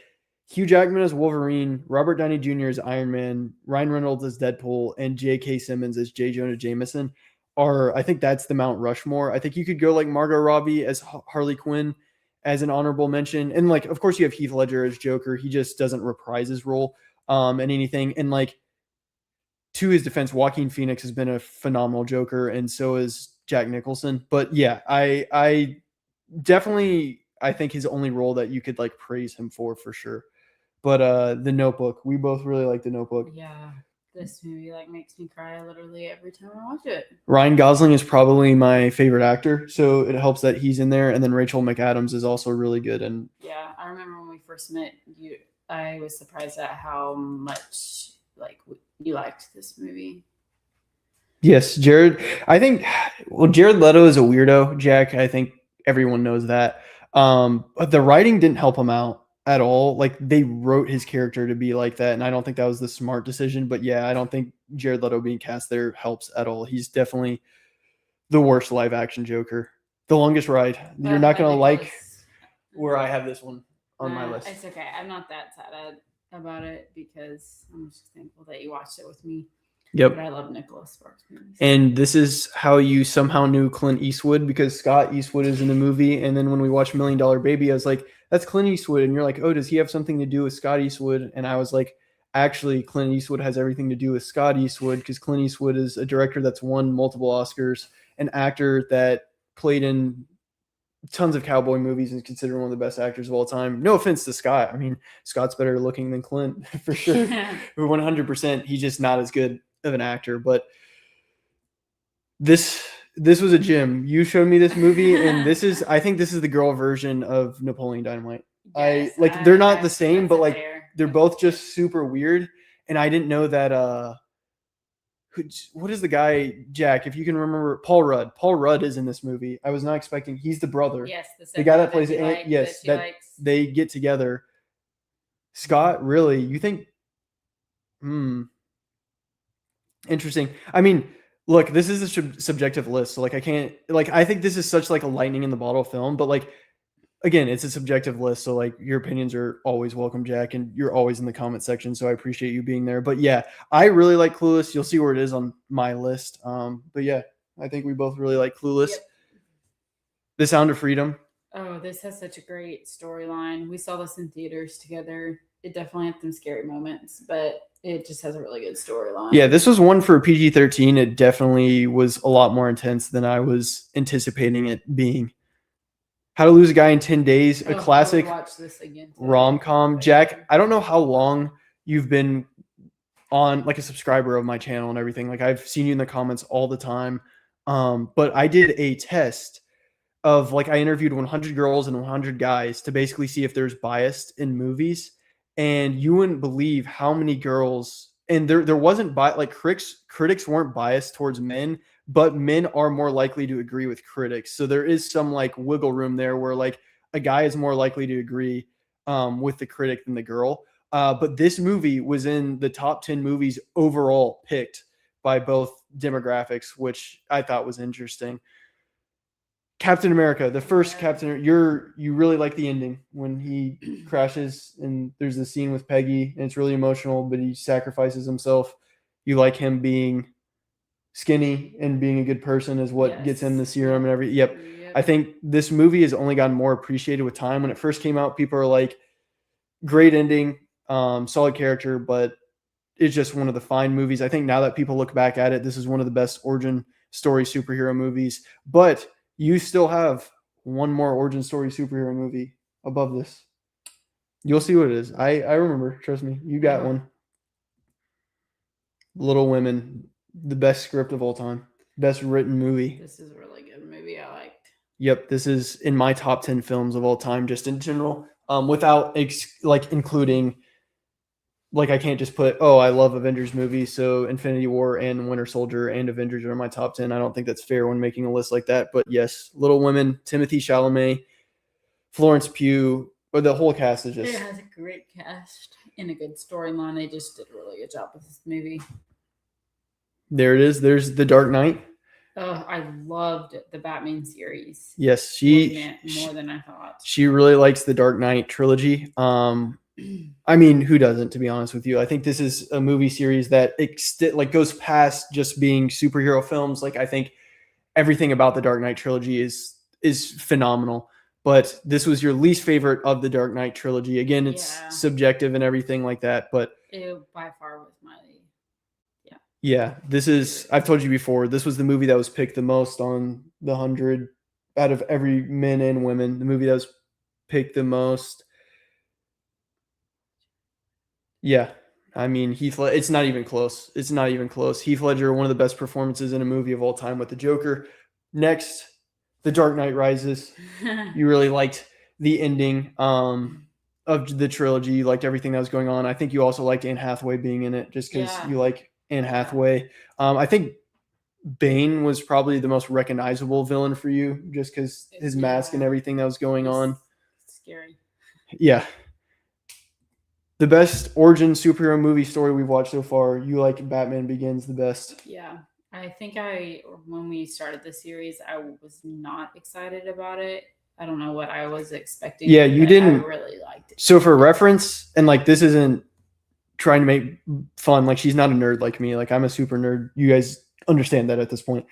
Speaker 1: Hugh Jackman as Wolverine, Robert Downey Jr. as Iron Man, Ryan Reynolds as Deadpool, and J.K. Simmons as J. Jonah Jameson are. I think that's the Mount Rushmore. I think you could go like Margot Robbie as Harley Quinn as an honorable mention, and like of course you have Heath Ledger as Joker. He just doesn't reprise his role in anything, and like to his defense, Joaquin Phoenix has been a phenomenal Joker, and so is Jack Nicholson. But yeah, I definitely I think his only role that you could like praise him for sure. But The Notebook, we both really like The Notebook.
Speaker 2: Yeah, this movie like makes me cry literally every time I watch it.
Speaker 1: Ryan Gosling is probably my favorite actor, so it helps that he's in there. And then Rachel McAdams is also really good. And
Speaker 2: yeah, I remember when we first met you, I was surprised at how much like you liked this movie.
Speaker 1: yes, Jared. I think Jared Leto is a weirdo, Jack. I think everyone knows that. But the writing didn't help him out at all. Like they wrote his character to be like that, and I don't think that was the smart decision. But yeah, I don't think Jared Leto being cast there helps at all. He's definitely the worst live action Joker. The Longest Ride. You're not gonna like where I have this one on my list.
Speaker 2: It's okay. I'm not that sad about it because I'm just thankful that you watched it with me.
Speaker 1: Yep.
Speaker 2: But I love Nicholas Sparks movies.
Speaker 1: And this is how you somehow knew Clint Eastwood, because Scott Eastwood is in the movie. And then when we watched $1 Million Baby, I was like, that's Clint Eastwood. And you're like, oh, does he have something to do with Scott Eastwood? And I was like, actually, Clint Eastwood has everything to do with Scott Eastwood, because Clint Eastwood is a director that's won multiple Oscars, an actor that played in tons of cowboy movies and considered one of the best actors of all time. No offense to Scott. I mean, Scott's better looking than Clint for sure. 100%. He's just not as good of an actor. But this was a gem. You showed me this movie, and I think this is the girl version of Napoleon Dynamite.
Speaker 2: Yes,
Speaker 1: they're not the same, but like
Speaker 2: fair.
Speaker 1: they're both just super weird. And I didn't know that what is the guy, Jack, if you can remember? Paul Rudd. Paul Rudd is in this movie. I was not expecting. He's the brother.
Speaker 2: Yes,
Speaker 1: the guy that plays
Speaker 2: that
Speaker 1: they get together. Scott, really? You think? Interesting. I mean, look, this is a subjective list, so like I can't like I think this is such like a lightning in the bottle film, but like again, it's a subjective list, so like your opinions are always welcome, Jack, and you're always in the comment section, so I appreciate you being there. But yeah, I really like Clueless. You'll see where it is on my list. But yeah, I think we both really like Clueless. Yep. The Sound of Freedom.
Speaker 2: Oh, this has such a great storyline. We saw this in theaters together. It definitely had some scary moments, but it just has a really good storyline.
Speaker 1: Yeah, this was one for PG-13. It definitely was a lot more intense than I was anticipating it being. How to Lose a Guy in 10 Days, a classic rom-com. Jack, I don't know how long you've been on like a subscriber of my channel and everything. Like I've seen you in the comments all the time. But I did a test of like I interviewed 100 girls and 100 guys to basically see if there's bias in movies. And you wouldn't believe how many girls, and there wasn't like critics weren't biased towards men, but men are more likely to agree with critics. So there is some like wiggle room there where like a guy is more likely to agree with the critic than the girl. But this movie was in the top 10 movies overall picked by both demographics, which I thought was interesting. Captain America, the first Captain, you really like the ending when he crashes and there's the scene with Peggy and it's really emotional, but he sacrifices himself. You like him being skinny and being a good person is what gets him the serum and everything. Yep. I think this movie has only gotten more appreciated with time. When it first came out, people are like, great ending, solid character, but it's just one of the fine movies. I think now that people look back at it, this is one of the best origin story superhero movies, but you still have one more origin story superhero movie above this. You'll see what it is. I remember. Trust me. You got one. Little Women, the best script of all time. Best written movie.
Speaker 2: This is a really good movie. I liked.
Speaker 1: Yep. This is in my top 10 films of all time, just in general. Without including, like I can't just put, oh, I love Avengers movies, so Infinity War and Winter Soldier and Avengers are in my top 10. I don't think that's fair when making a list like that. But yes, Little Women, Timothée Chalamet, Florence Pugh, or the whole cast is just.
Speaker 2: It has a great cast. in a good storyline. They just did a really good job with this movie.
Speaker 1: There it is. There's The Dark Knight.
Speaker 2: Oh, I loved the Batman series.
Speaker 1: Yes,
Speaker 2: more than I thought.
Speaker 1: She really likes the Dark Knight trilogy. I mean, who doesn't? To be honest with you, I think this is a movie series that goes past just being superhero films. Like, I think everything about the Dark Knight trilogy is phenomenal. But this was your least favorite of the Dark Knight trilogy. Again, it's subjective and everything like that. But
Speaker 2: it by far was my
Speaker 1: yeah. This is, I've told you before, this was the movie that was picked the most on the 100 out of every men and women. The movie that was picked the most. Yeah. I mean, it's not even close. It's not even close. Heath Ledger, one of the best performances in a movie of all time with the Joker. Next, The Dark Knight Rises. You really liked the ending of the trilogy. You liked everything that was going on. I think you also liked Anne Hathaway being in it just because you like Anne Hathaway. I think Bane was probably the most recognizable villain for you just because his mask and everything that was going on.
Speaker 2: Scary. Yeah.
Speaker 1: The best origin superhero movie story we've watched so far. You like Batman Begins the best.
Speaker 2: Yeah. I think when we started the series, I was not excited about it. I don't know what I was expecting.
Speaker 1: Yeah, you didn't.
Speaker 2: I really liked it.
Speaker 1: So for reference, and like this isn't trying to make fun, like she's not a nerd like me. Like I'm a super nerd. You guys understand that at this point.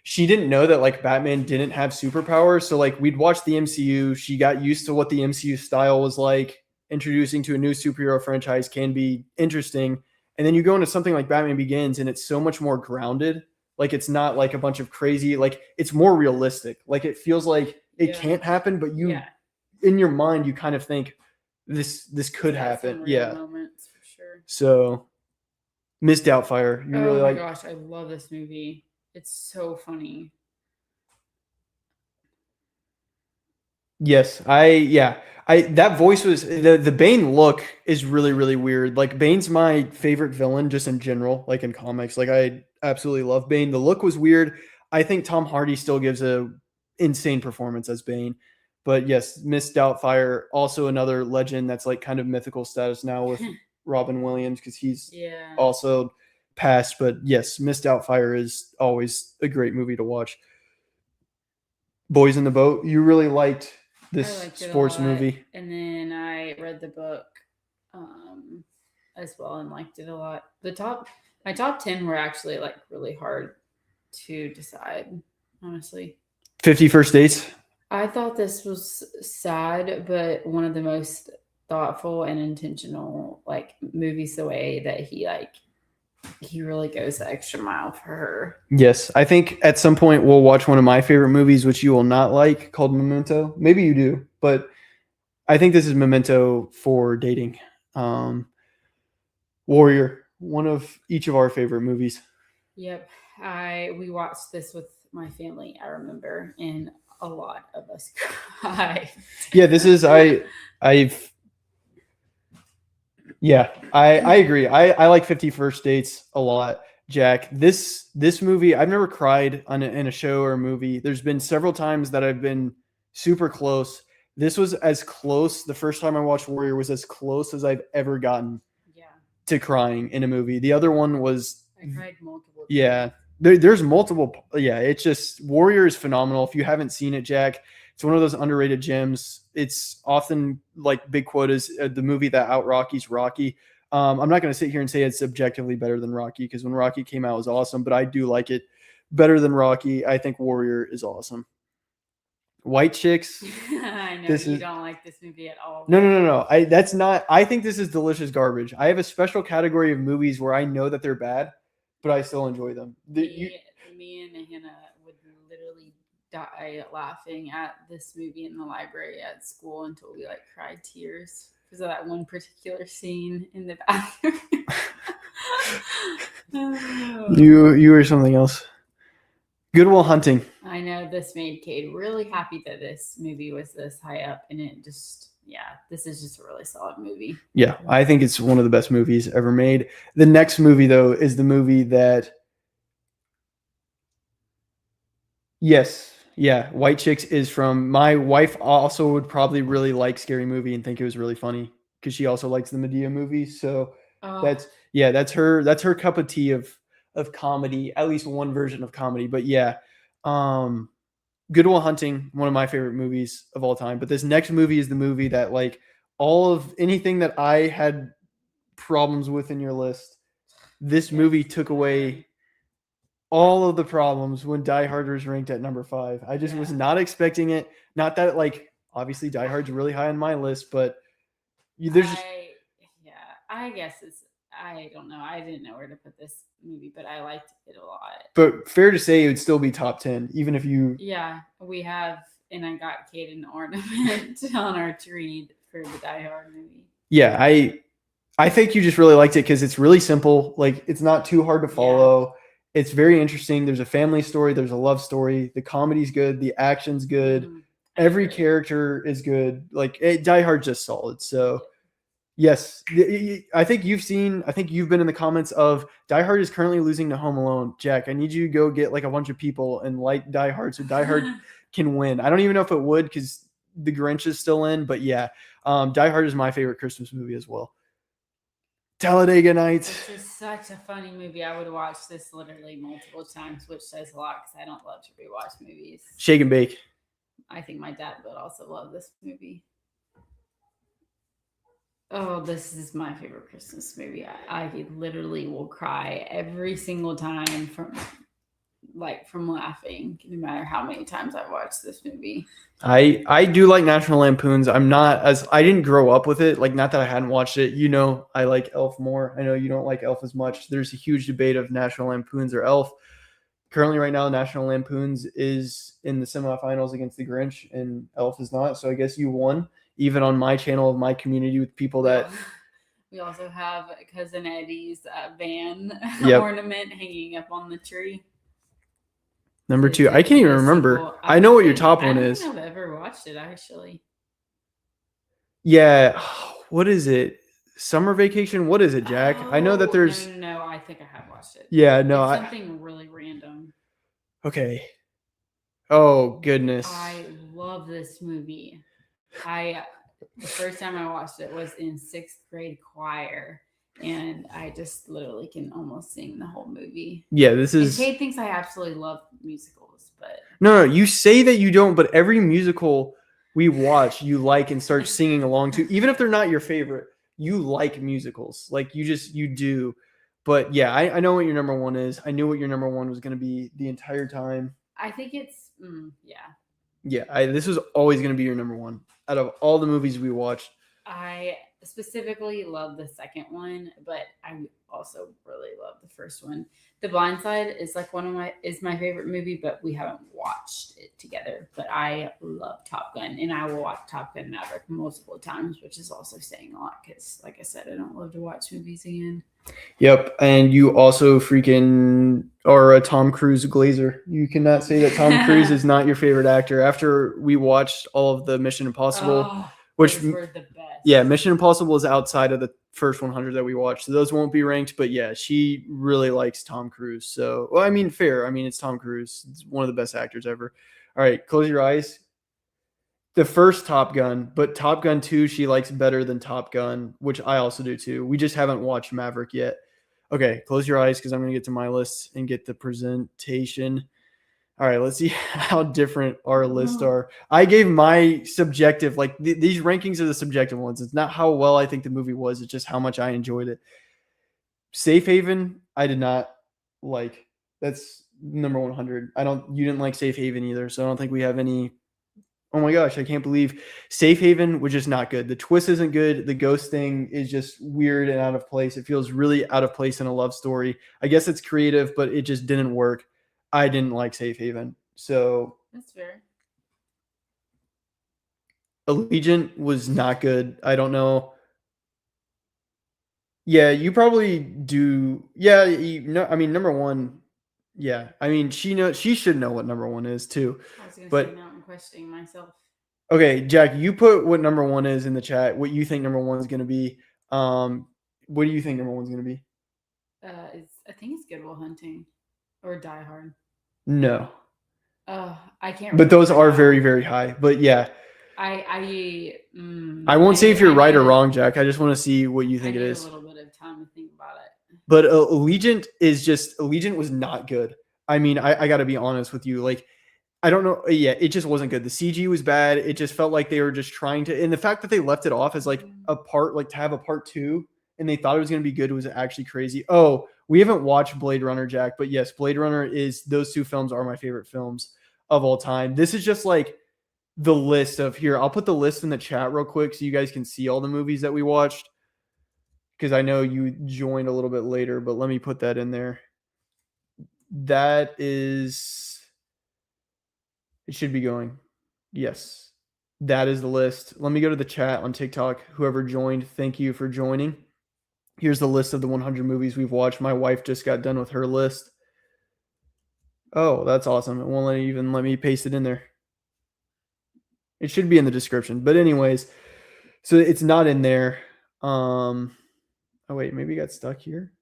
Speaker 1: She didn't know that like Batman didn't have superpowers. So like we'd watch the MCU. She got used to what the MCU style was like. Introducing to a new superhero franchise can be interesting. And then you go into something like Batman Begins and it's so much more grounded. Like it's not like a bunch of crazy, like it's more realistic. Like it feels like it can't happen, but in your mind, you kind of think this could happen. Yeah.
Speaker 2: Moments for sure.
Speaker 1: So Miss Doubtfire. You really like.
Speaker 2: Oh my gosh, I love this movie. It's so funny.
Speaker 1: Yes, that voice was the Bane look is really, really weird. Like Bane's my favorite villain just in general, like in comics. Like I absolutely love Bane. The look was weird. I think Tom Hardy still gives a insane performance as Bane. But yes, Miss Doubtfire, also another legend that's like kind of mythical status now with Robin Williams because he's also passed. But yes, Miss Doubtfire is always a great movie to watch. Boys in the Boat, you really liked this sports movie.
Speaker 2: And then I read the book as well and liked it a lot. My top 10 were actually like really hard to decide, honestly.
Speaker 1: 50 First Dates.
Speaker 2: I thought this was sad, but one of the most thoughtful and intentional like movies, the way that he really goes the extra mile for her.
Speaker 1: Yes, I think at some point we'll watch one of my favorite movies, which you will not like, called Memento. Maybe you do, but I think this is Memento for dating. Warrior, one of each of our favorite movies.
Speaker 2: Yep, we watched this with my family, I remember, and a lot of us cried.
Speaker 1: Yeah, this is I agree. I like 50 First Dates a lot, Jack. This movie, I've never cried in a show or a movie. There's been several times that I've been super close. This was as close. The first time I watched Warrior was as close as I've ever gotten to crying in a movie. The other one was
Speaker 2: I cried multiple times.
Speaker 1: Yeah. There's multiple. Yeah, it's just Warrior is phenomenal. If you haven't seen it, Jack, it's one of those underrated gems. It's often like big quotas, the movie that out Rocky's Rocky. I'm not going to sit here and say it's objectively better than Rocky because when Rocky came out, it was awesome, but I do like it better than Rocky. I think Warrior is awesome. White Chicks.
Speaker 2: I know you don't like this movie at all.
Speaker 1: No. I think this is delicious garbage. I have a special category of movies where I know that they're bad, but I still enjoy them.
Speaker 2: Me and Hannah would literally die laughing at this movie in the library at school until we like cried tears because of that one particular scene in the bathroom.
Speaker 1: You were something else. Goodwill Hunting.
Speaker 2: I know this made Cade really happy that this movie was this high up, and it just this is just a really solid movie.
Speaker 1: Yeah, I think it's one of the best movies ever made. The next movie, though, is the movie that... Yes, White Chicks is from... My wife also would probably really like Scary Movie and think it was really funny. because she also likes the Medea movies. So
Speaker 2: Oh,
Speaker 1: that's her cup of tea of comedy, at least one version of comedy. But yeah, Goodwill Hunting, one of my favorite movies of all time. But this next movie is the movie that, like, all of anything that I had problems with in your list, this movie took away all of the problems when Die Hard was ranked at number 5. I just was not expecting it. Not that, like, obviously Die Hard's really high on my list, but
Speaker 2: I guess I don't know. I didn't know where to put this movie, but I liked it a lot.
Speaker 1: But fair to say it would still be top 10, even if you...
Speaker 2: Yeah, we have, and I got Kate an ornament on our tree for the Die Hard movie.
Speaker 1: Yeah, I think you just really liked it because it's really simple. Like, it's not too hard to follow. Yeah. It's very interesting. There's a family story. There's a love story. The comedy's good. The action's good. Every character is good. Like, Die Hard's just solid. So, yes, I think you've been in the comments of Die Hard is currently losing to Home Alone. Jack, I need you to go get like a bunch of people and like Die Hard so Die Hard can win. I don't even know if it would because the Grinch is still in. But yeah, Die Hard is my favorite Christmas movie as well. Talladega Nights.
Speaker 2: This is such a funny movie. I would watch this literally multiple times, which says a lot because I don't love to rewatch movies.
Speaker 1: Shake and Bake.
Speaker 2: I think my dad would also love this movie. Oh, this is my favorite Christmas movie. I literally will cry every single time from laughing, no matter how many times I've watched this movie.
Speaker 1: I do like National Lampoons. I didn't grow up with it. Like, not that I hadn't watched it. You know, I like Elf more. I know you don't like Elf as much. There's a huge debate of National Lampoons or Elf. Currently, right now, National Lampoons is in the semifinals against the Grinch, and Elf is not. So I guess you won. Even on my channel of my community with people that...
Speaker 2: We also have Cousin Eddie's van ornament hanging up on the tree.
Speaker 1: Number 2. I can't even remember. I know what your top one is.
Speaker 2: I don't think I've ever watched it, actually.
Speaker 1: Yeah. What is it? Summer Vacation? What is it, Jack? I know that there's...
Speaker 2: No, I think I have watched it.
Speaker 1: Yeah, no.
Speaker 2: It's something really random.
Speaker 1: Okay. Oh, goodness.
Speaker 2: I love this movie. The first time I watched it was in 6th grade choir, and I just literally can almost sing the whole movie.
Speaker 1: Yeah, this is...
Speaker 2: Kate thinks I absolutely love musicals, but...
Speaker 1: No, you say that you don't, but every musical we watch, you like and start singing along to, even if they're not your favorite. You like musicals. Like, you do. But yeah, I know what your number 1 is. I knew what your number 1 was going to be the entire time.
Speaker 2: I think it's...
Speaker 1: Yeah, this was always going to be your number 1 out of all the movies we watched.
Speaker 2: I specifically love the second one, but I also really love the first one. The Blind Side is like my favorite movie, but we haven't watched it together. But I love Top Gun, and I will watch Top Gun Maverick multiple times, which is also saying a lot because, like I said, I don't love to watch movies again.
Speaker 1: Yep, and you also freaking are a Tom Cruise glazer. You cannot say that Tom Cruise is not your favorite actor. After we watched all of the Mission Impossible, which
Speaker 2: were the best.
Speaker 1: Yeah, Mission Impossible is outside of the first 100 that we watched, so those won't be ranked. But yeah, she really likes Tom Cruise. So, well, I mean, fair. I mean, it's Tom Cruise. It's one of the best actors ever. All right, close your eyes. The first Top Gun, but Top Gun 2 she likes better than Top Gun, which I also do too. We just haven't watched Maverick yet. Okay, close your eyes because I'm going to get to my list and get the presentation. All right, let's see how different our lists are. I gave my subjective, like these rankings are the subjective ones. It's not how well I think the movie was. It's just how much I enjoyed it. Safe Haven, I did not like. That's number 100. You didn't like Safe Haven either, so I don't think we have any. Oh my gosh, I can't believe Safe Haven was just not good. The twist isn't good. The ghost thing is just weird and out of place. It feels really out of place in a love story. I guess it's creative, but it just didn't work. I didn't like Safe Haven. So
Speaker 2: that's fair.
Speaker 1: Allegiant was not good. I don't know. Yeah, you probably do. Yeah, I mean, number 1. Yeah, I mean, she should know what number 1 is too.
Speaker 2: I was gonna say now I'm questioning myself.
Speaker 1: Okay, Jack, you put what number 1 is in the chat. What you think number 1 is going to be? What do you think number 1 is going to be?
Speaker 2: I think it's Goodwill Hunting or Die Hard.
Speaker 1: No.
Speaker 2: I can't.
Speaker 1: But those are very, very high. But yeah, I won't say if you're right or wrong, Jack. I just want to see what you think it is.
Speaker 2: A little bit of time to think about it.
Speaker 1: But Allegiant was not good. I mean, I got to be honest with you. Like, I don't know. Yeah, it just wasn't good. The CG was bad. It just felt like they were just trying to, and the fact that they left it off as like a part, like to have a part 2, and they thought it was going to be good was actually crazy. Oh, we haven't watched Blade Runner, Jack, but yes, Blade Runner those 2 films are my favorite films of all time. This is just like the list of here. I'll put the list in the chat real quick so you guys can see all the movies that we watched. Because I know you joined a little bit later, but let me put that in there. That is, it should be going. Yes, that is the list. Let me go to the chat on TikTok. Whoever joined, thank you for joining. Here's the list of the 100 movies we've watched. My wife just got done with her list. Oh, that's awesome. It won't even let me paste it in there. It should be in the description. But anyways, so it's not in there. Oh, wait, maybe it got stuck here.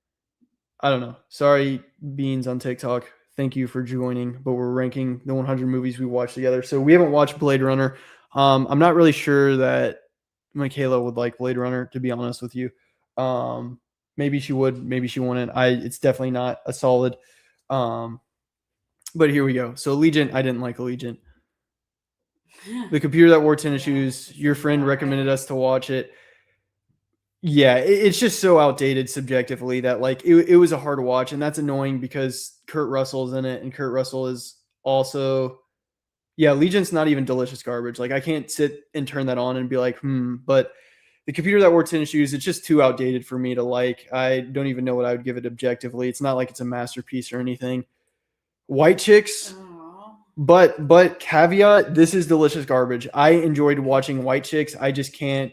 Speaker 1: I don't know. Sorry, Beans on TikTok. Thank you for joining, but we're ranking the 100 movies we watched together. So we haven't watched Blade Runner. I'm not really sure that Michaela would like Blade Runner, to be honest with you. Maybe she would, maybe she wouldn't. It's definitely not a solid. But here we go. So Allegiant, I didn't like Allegiant. The Computer That Wore Tennis Shoes, your friend recommended us to watch it. Yeah, it's just so outdated subjectively that like it was a hard watch, and that's annoying because Kurt Russell's in it, and Kurt Russell is also, yeah, Allegiant's not even delicious garbage. Like I can't sit and turn that on and be like, but The Computer That Wore Tennis Shoes, it's just too outdated for me to like. I don't even know what I would give it objectively. It's not like it's a masterpiece or anything. White Chicks. But caveat, this is delicious garbage. I enjoyed watching White Chicks. I just can't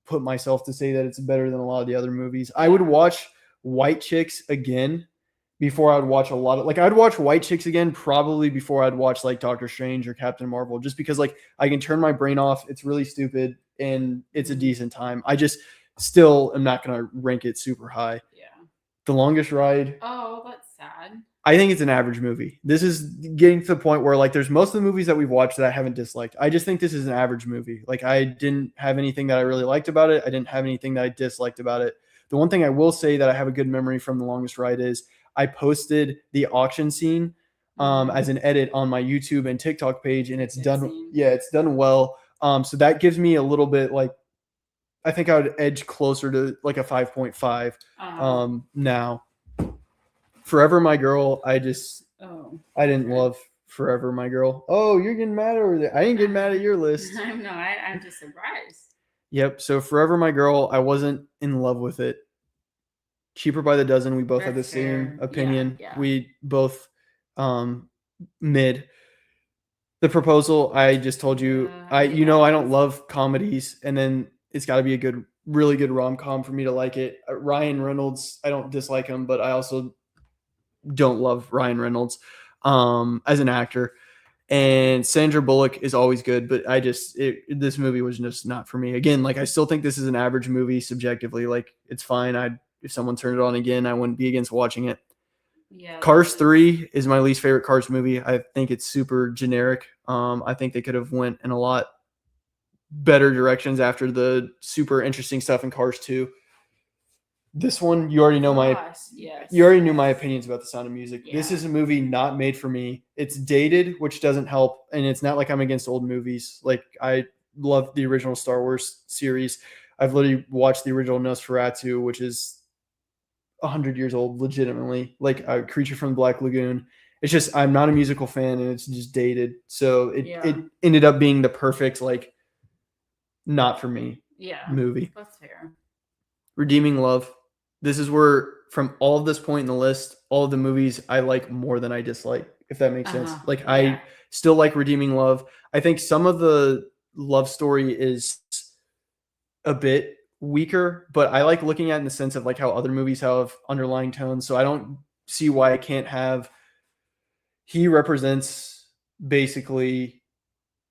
Speaker 1: put myself to say that it's better than a lot of the other movies. I would watch White Chicks again before I would watch a lot of, like, I'd watch White Chicks again probably before I'd watch like Doctor Strange or Captain Marvel, just because like I can turn my brain off. It's really stupid and it's a decent time. I just still am not going to rank it super high. Yeah. The Longest Ride.
Speaker 2: Oh, that's sad.
Speaker 1: I think it's an average movie. This is getting to the point where like there's most of the movies that we've watched that I haven't disliked. I just think this is an average movie. Like I didn't have anything that I really liked about it. I didn't have anything that I disliked about it. The one thing I will say that I have a good memory from The Longest Ride is I posted the auction scene as an edit on my YouTube and TikTok page, and it's done. Yeah, it's done well. So that gives me a little bit like, I think I would edge closer to like a 5.5 now. Forever My Girl, I didn't love Forever My Girl. Oh, you're getting mad over there. I ain't getting mad at your list.
Speaker 2: I'm just surprised.
Speaker 1: Yep. So Forever My Girl, I wasn't in love with it. Cheaper by the Dozen, we both had the same opinion. Yeah. We both mid. The Proposal, I just told you, I don't love comedies, and then it's got to be a really good rom-com for me to like it. Ryan Reynolds, I don't dislike him, but I also don't love Ryan Reynolds as an actor. And Sandra Bullock is always good, but this movie was just not for me. Again, like I still think this is an average movie subjectively. Like it's fine. If someone turned it on again, I wouldn't be against watching it. Yeah. Cars 3 is my least favorite Cars movie. I think it's super generic. I think they could have went in a lot better directions after the super interesting stuff in Cars 2. This one, you already know you already knew my opinions about The Sound of Music. Yeah. This is a movie not made for me. It's dated, which doesn't help. And it's not like I'm against old movies. Like I love the original Star Wars series. I've literally watched the original Nosferatu, which is 100 years old, legitimately. Like a Creature from the Black Lagoon. It's just, I'm not a musical fan and it's just dated. So it ended up being the perfect, like, not for me movie.
Speaker 2: That's fair.
Speaker 1: Redeeming Love. This is where, from all of this point in the list, all of the movies I like more than I dislike, if that makes sense. Like, I still like Redeeming Love. I think some of the love story is a bit weaker, but I like looking at it in the sense of like how other movies have underlying tones. So I don't see why I can't have, he represents basically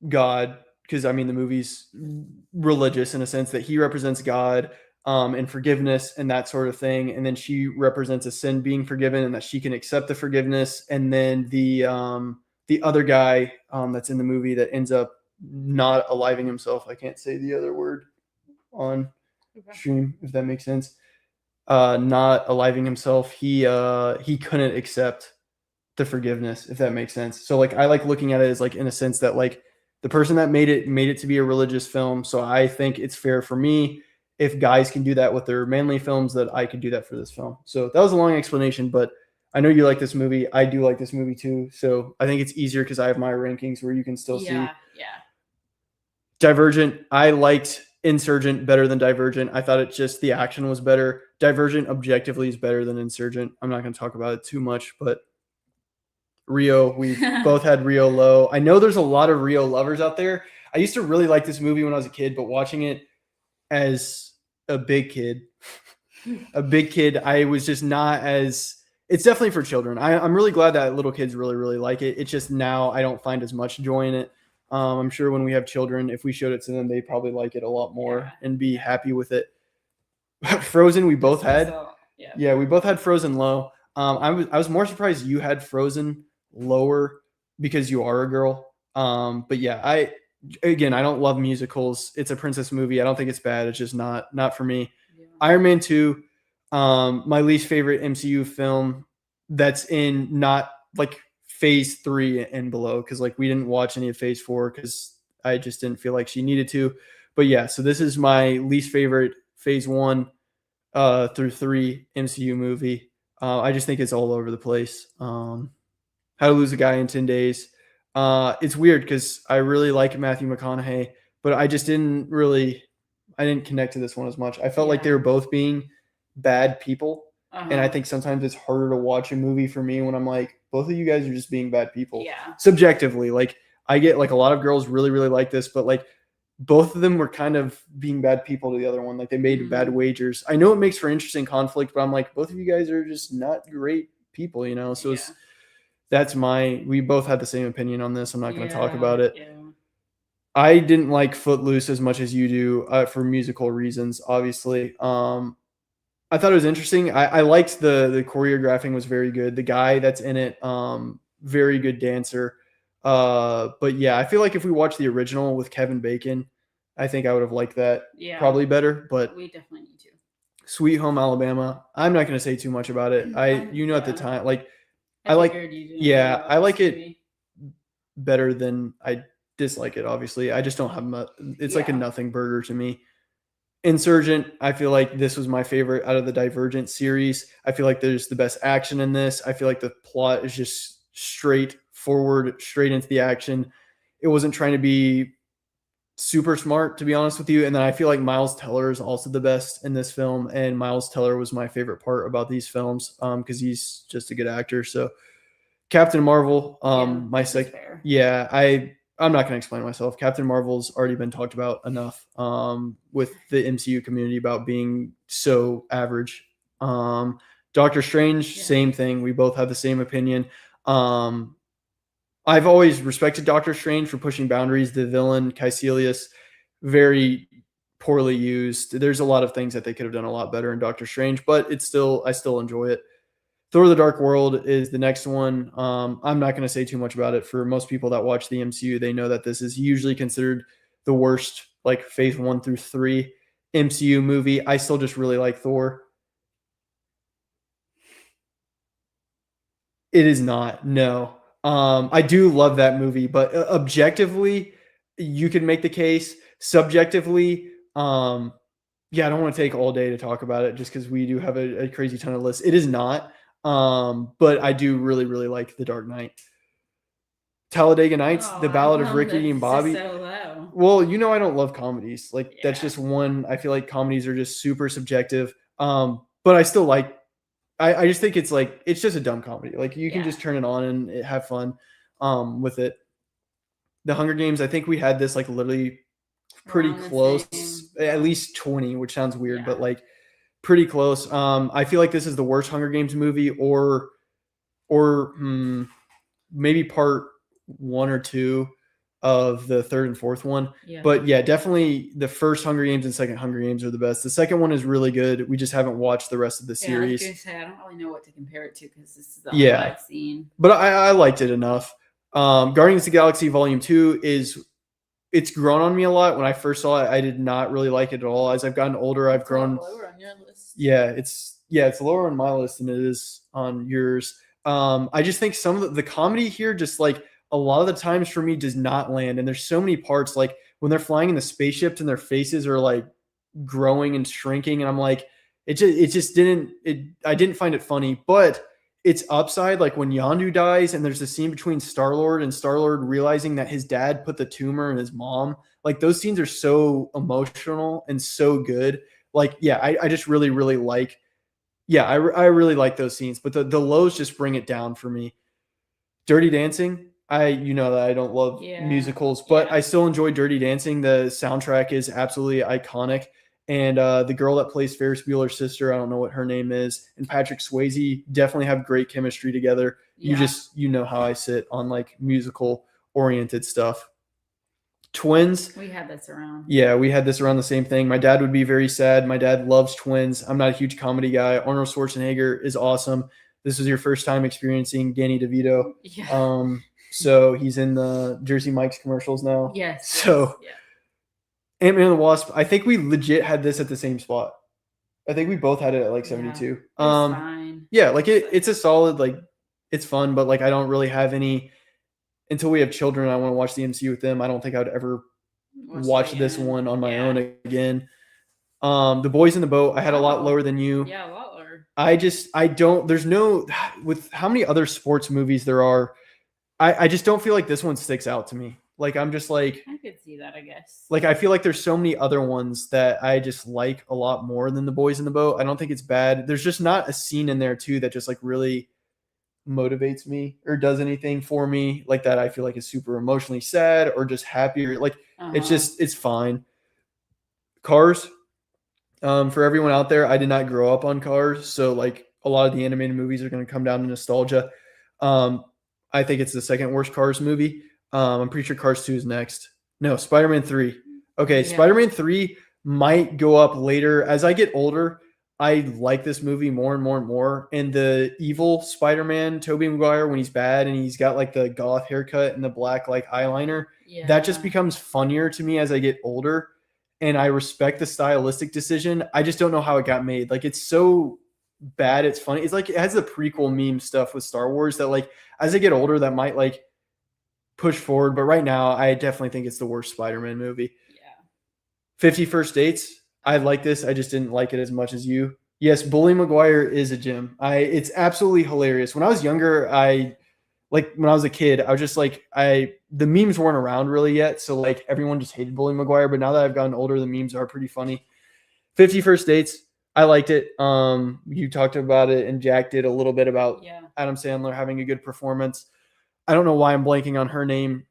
Speaker 1: God, because I mean the movie's religious in a sense that he represents God and forgiveness and that sort of thing, and then she represents a sin being forgiven and that she can accept the forgiveness, and then the other guy that's in the movie that ends up not aliving himself. I can't say the other word on stream, if that makes sense. Not aliving himself. He couldn't accept the forgiveness, if that makes sense. So like I like looking at it as like in a sense that like the person that made it to be a religious film. So I think it's fair for me if guys can do that with their manly films, that I could do that for this film. So that was a long explanation, but I know you like this movie. I do like this movie too. So I think it's easier because I have my rankings where you can still see.
Speaker 2: Yeah.
Speaker 1: Divergent. I liked Insurgent better than Divergent. I thought the action was better. Divergent objectively is better than Insurgent. I'm not going to talk about it too much, but Rio, we both had Rio low. I know there's a lot of Rio lovers out there. I used to really like this movie when I was a kid, but watching it as a big kid, I was just not as. It's definitely for children. I'm really glad that little kids really, really like it. It's just now I don't find as much joy in it. I'm sure when we have children, if we showed it to them, they probably like it a lot more and be happy with it. Frozen, we both had. Yeah, we both had Frozen low. I was more surprised you had Frozen lower because you are a girl. But yeah, I don't love musicals. It's a princess movie. I don't think it's bad. It's just not for me. Yeah. Iron Man 2, my least favorite MCU film that's in not like phase 3 and below, because like we didn't watch any of phase 4 because I just didn't feel like she needed to. But yeah, so this is my least favorite phase 1 through 3 MCU movie. I just think it's all over the place. How to Lose a Guy in 10 Days. It's weird because I really like Matthew McConaughey, but I just didn't connect to this one as much. I felt like they were both being bad people. And I think sometimes it's harder to watch a movie for me when I'm like, both of you guys are just being bad people. Yeah. Subjectively, like I get like a lot of girls really, really like this, but like both of them were kind of being bad people to the other one. Like they made bad wagers. I know it makes for interesting conflict, but I'm like, both of you guys are just not great people, you know? So we both had the same opinion on this. I'm not going to talk about it. Yeah. I didn't like Footloose as much as you do for musical reasons, obviously. I thought it was interesting. I liked the choreographing was very good. The guy that's in it, very good dancer. But yeah, I feel like if we watched the original with Kevin Bacon, I think I would have liked that probably better. But
Speaker 2: we definitely need to.
Speaker 1: Sweet Home Alabama. I'm not going to say too much about it. At the time, like I like it better than I dislike it. Obviously, I just don't have it's like a nothing burger to me. Insurgent, I feel like this was my favorite out of the Divergent series. I feel like there's the best action in this. I feel like the plot is just straight forward, straight into the action. It wasn't trying to be super smart, to be honest with you. And then I feel like Miles Teller is also the best in this film. And Miles Teller was my favorite part about these films because he's just a good actor. So Captain Marvel, I'm not going to explain myself. Captain Marvel's already been talked about enough with the MCU community about being so average. Doctor Strange, same thing. We both have the same opinion. I've always respected Doctor Strange for pushing boundaries. The villain, Caecilius, very poorly used. There's a lot of things that they could have done a lot better in Doctor Strange, but I still enjoy it. Thor: The Dark World is the next one. I'm not going to say too much about it. For most people that watch the MCU, they know that this is usually considered the worst, like phase 1 through 3 MCU movie. I still just really like Thor. It is not. No. I do love that movie, but objectively, you can make the case. Subjectively, I don't want to take all day to talk about it just because we do have a crazy ton of lists. It is not. But I do really, really like The Dark Knight. Talladega Nights, The Ballad of Ricky and Bobby. So low. Well, I don't love comedies. That's just one. I feel like comedies are just super subjective. But I still like. I just think it's just a dumb comedy. Like you can just turn it on and have fun with it. The Hunger Games. I think we had this like literally pretty close, at least 20, which sounds weird, but like. Pretty close. I feel like this is the worst Hunger Games movie, or maybe part 1 or 2 of the third and fourth one. Yeah. But yeah, definitely the first Hunger Games and second Hunger Games are the best. The second one is really good. We just haven't watched the rest of the series.
Speaker 2: I was gonna say, I don't really know what to compare it to because this is the only I've seen.
Speaker 1: But I liked it enough. Guardians of the Galaxy Volume 2 is it's grown on me a lot. When I first saw it, I did not really like it at all. As I've gotten older, I've grown.
Speaker 2: Lower on your list.
Speaker 1: Yeah, it's lower on my list than it is on yours. I just think some of the comedy here, just like a lot of the times for me, does not land. And there's so many parts, like when they're flying in the spaceships and their faces are like growing and shrinking, and I'm like, it just didn't. I didn't find it funny, but its upside, like when Yondu dies, and there's a scene between Star-Lord and Star-Lord realizing that his dad put the tumor in his mom. Like those scenes are so emotional and so good. Like, yeah, I just really, really like. Yeah, I really like those scenes, but the lows just bring it down for me. Dirty Dancing, you know that I don't love musicals, but I still enjoy Dirty Dancing. The soundtrack is absolutely iconic. And the girl that plays Ferris Bueller's sister, I don't know what her name is, and Patrick Swayze definitely have great chemistry together. Yeah. You know how I sit on like musical oriented stuff. Twins.
Speaker 2: We had this around.
Speaker 1: Yeah, we had this around the same thing. My dad would be very sad. My dad loves Twins. I'm not a huge comedy guy. Arnold Schwarzenegger is awesome. This was your first time experiencing Danny DeVito.
Speaker 2: Yeah.
Speaker 1: So he's in the Jersey Mike's commercials now.
Speaker 2: Yes.
Speaker 1: So
Speaker 2: yes, yeah.
Speaker 1: Ant-Man and the Wasp, I think we legit had this at the same spot. I think we both had it at like 72.
Speaker 2: It's fine.
Speaker 1: Yeah, like it's a solid, like it's fun, but like I don't really have any. Until we have children, I want to watch the MCU with them. I don't think I would ever watch this one on my own again. The Boys in the Boat, I had a lot lower than you.
Speaker 2: Yeah, a lot lower.
Speaker 1: There's no, with how many other sports movies there are, I just don't feel like this one sticks out to me. Like, I'm just like.
Speaker 2: I could see that, I guess.
Speaker 1: Like, I feel like there's so many other ones that I just like a lot more than The Boys in the Boat. I don't think it's bad. There's just not a scene in there, too, that just like really motivates me or does anything for me like that. I feel like is super emotionally sad or just happier. Like it's fine. Cars. For everyone out there, I did not grow up on Cars, so like a lot of the animated movies are going to come down to nostalgia. I think it's the second worst Cars movie. I'm pretty sure Cars 2 is next. No, Spider-Man 3. Okay, yeah. Spider-Man 3 might go up later as I get older. I like this movie more and more and more. And the evil Spider-Man, Tobey Maguire, when he's bad and he's got like the goth haircut and the black like eyeliner, that just becomes funnier to me as I get older. And I respect the stylistic decision. I just don't know how it got made. Like, it's so bad, it's funny. It's like it has the prequel meme stuff with Star Wars that like as I get older that might like push forward. But right now, I definitely think it's the worst Spider-Man movie. Yeah. 50 First Dates. I like this. I just didn't like it as much as you. Yes, Bully Maguire is a gem. It's absolutely hilarious. When I was younger, when I was a kid, I was just like, the memes weren't around really yet. So like everyone just hated Bully Maguire. But now that I've gotten older, the memes are pretty funny. 50 First Dates. I liked it. You talked about it and Jack did a little bit about Adam Sandler having a good performance. I don't know why I'm blanking on her name.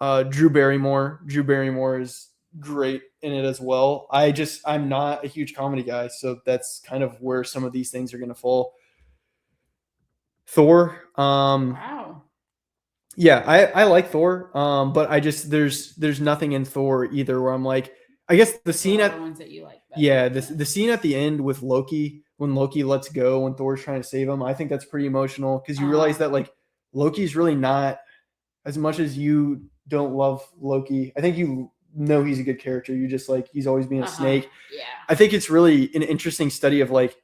Speaker 1: Drew Barrymore. Drew Barrymore is great in it as well. I'm not a huge comedy guy, so that's kind of where some of these things are going to fall. Thor.
Speaker 2: Wow.
Speaker 1: Yeah, I like Thor. But I just there's nothing in Thor either where I'm like, I guess the scene at the ones that you like better. Yeah, the scene at the end with Loki, when Loki lets go when Thor's trying to save him, I think that's pretty emotional because you realize that like Loki's really not, as much as you don't love Loki, I think you know he's a good character. You just like he's always being a snake. Yeah. I think it's really an interesting study of like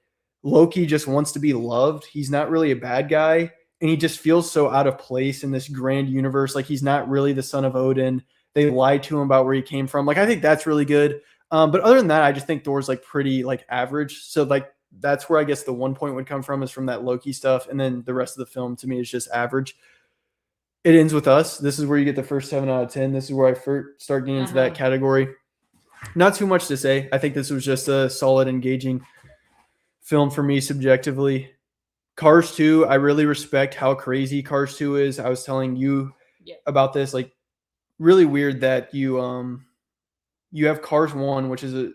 Speaker 1: Loki just wants to be loved. He's not really a bad guy, and he just feels so out of place in this grand universe. Like he's not really the son of Odin. They lied to him about where he came from. Like I think that's really good. But other than that, I just think Thor's like pretty like average. So like that's where I guess the 1 point would come from, is from that Loki stuff, and then the rest of the film to me is just average. It Ends With Us. This is where you get the first 7 out of 10. This is where I first start getting into that category. Not too much to say. I think this was just a solid, engaging film for me subjectively. Cars 2, I really respect how crazy Cars 2 is. I was telling you about this. Like, really weird that you have Cars 1, which is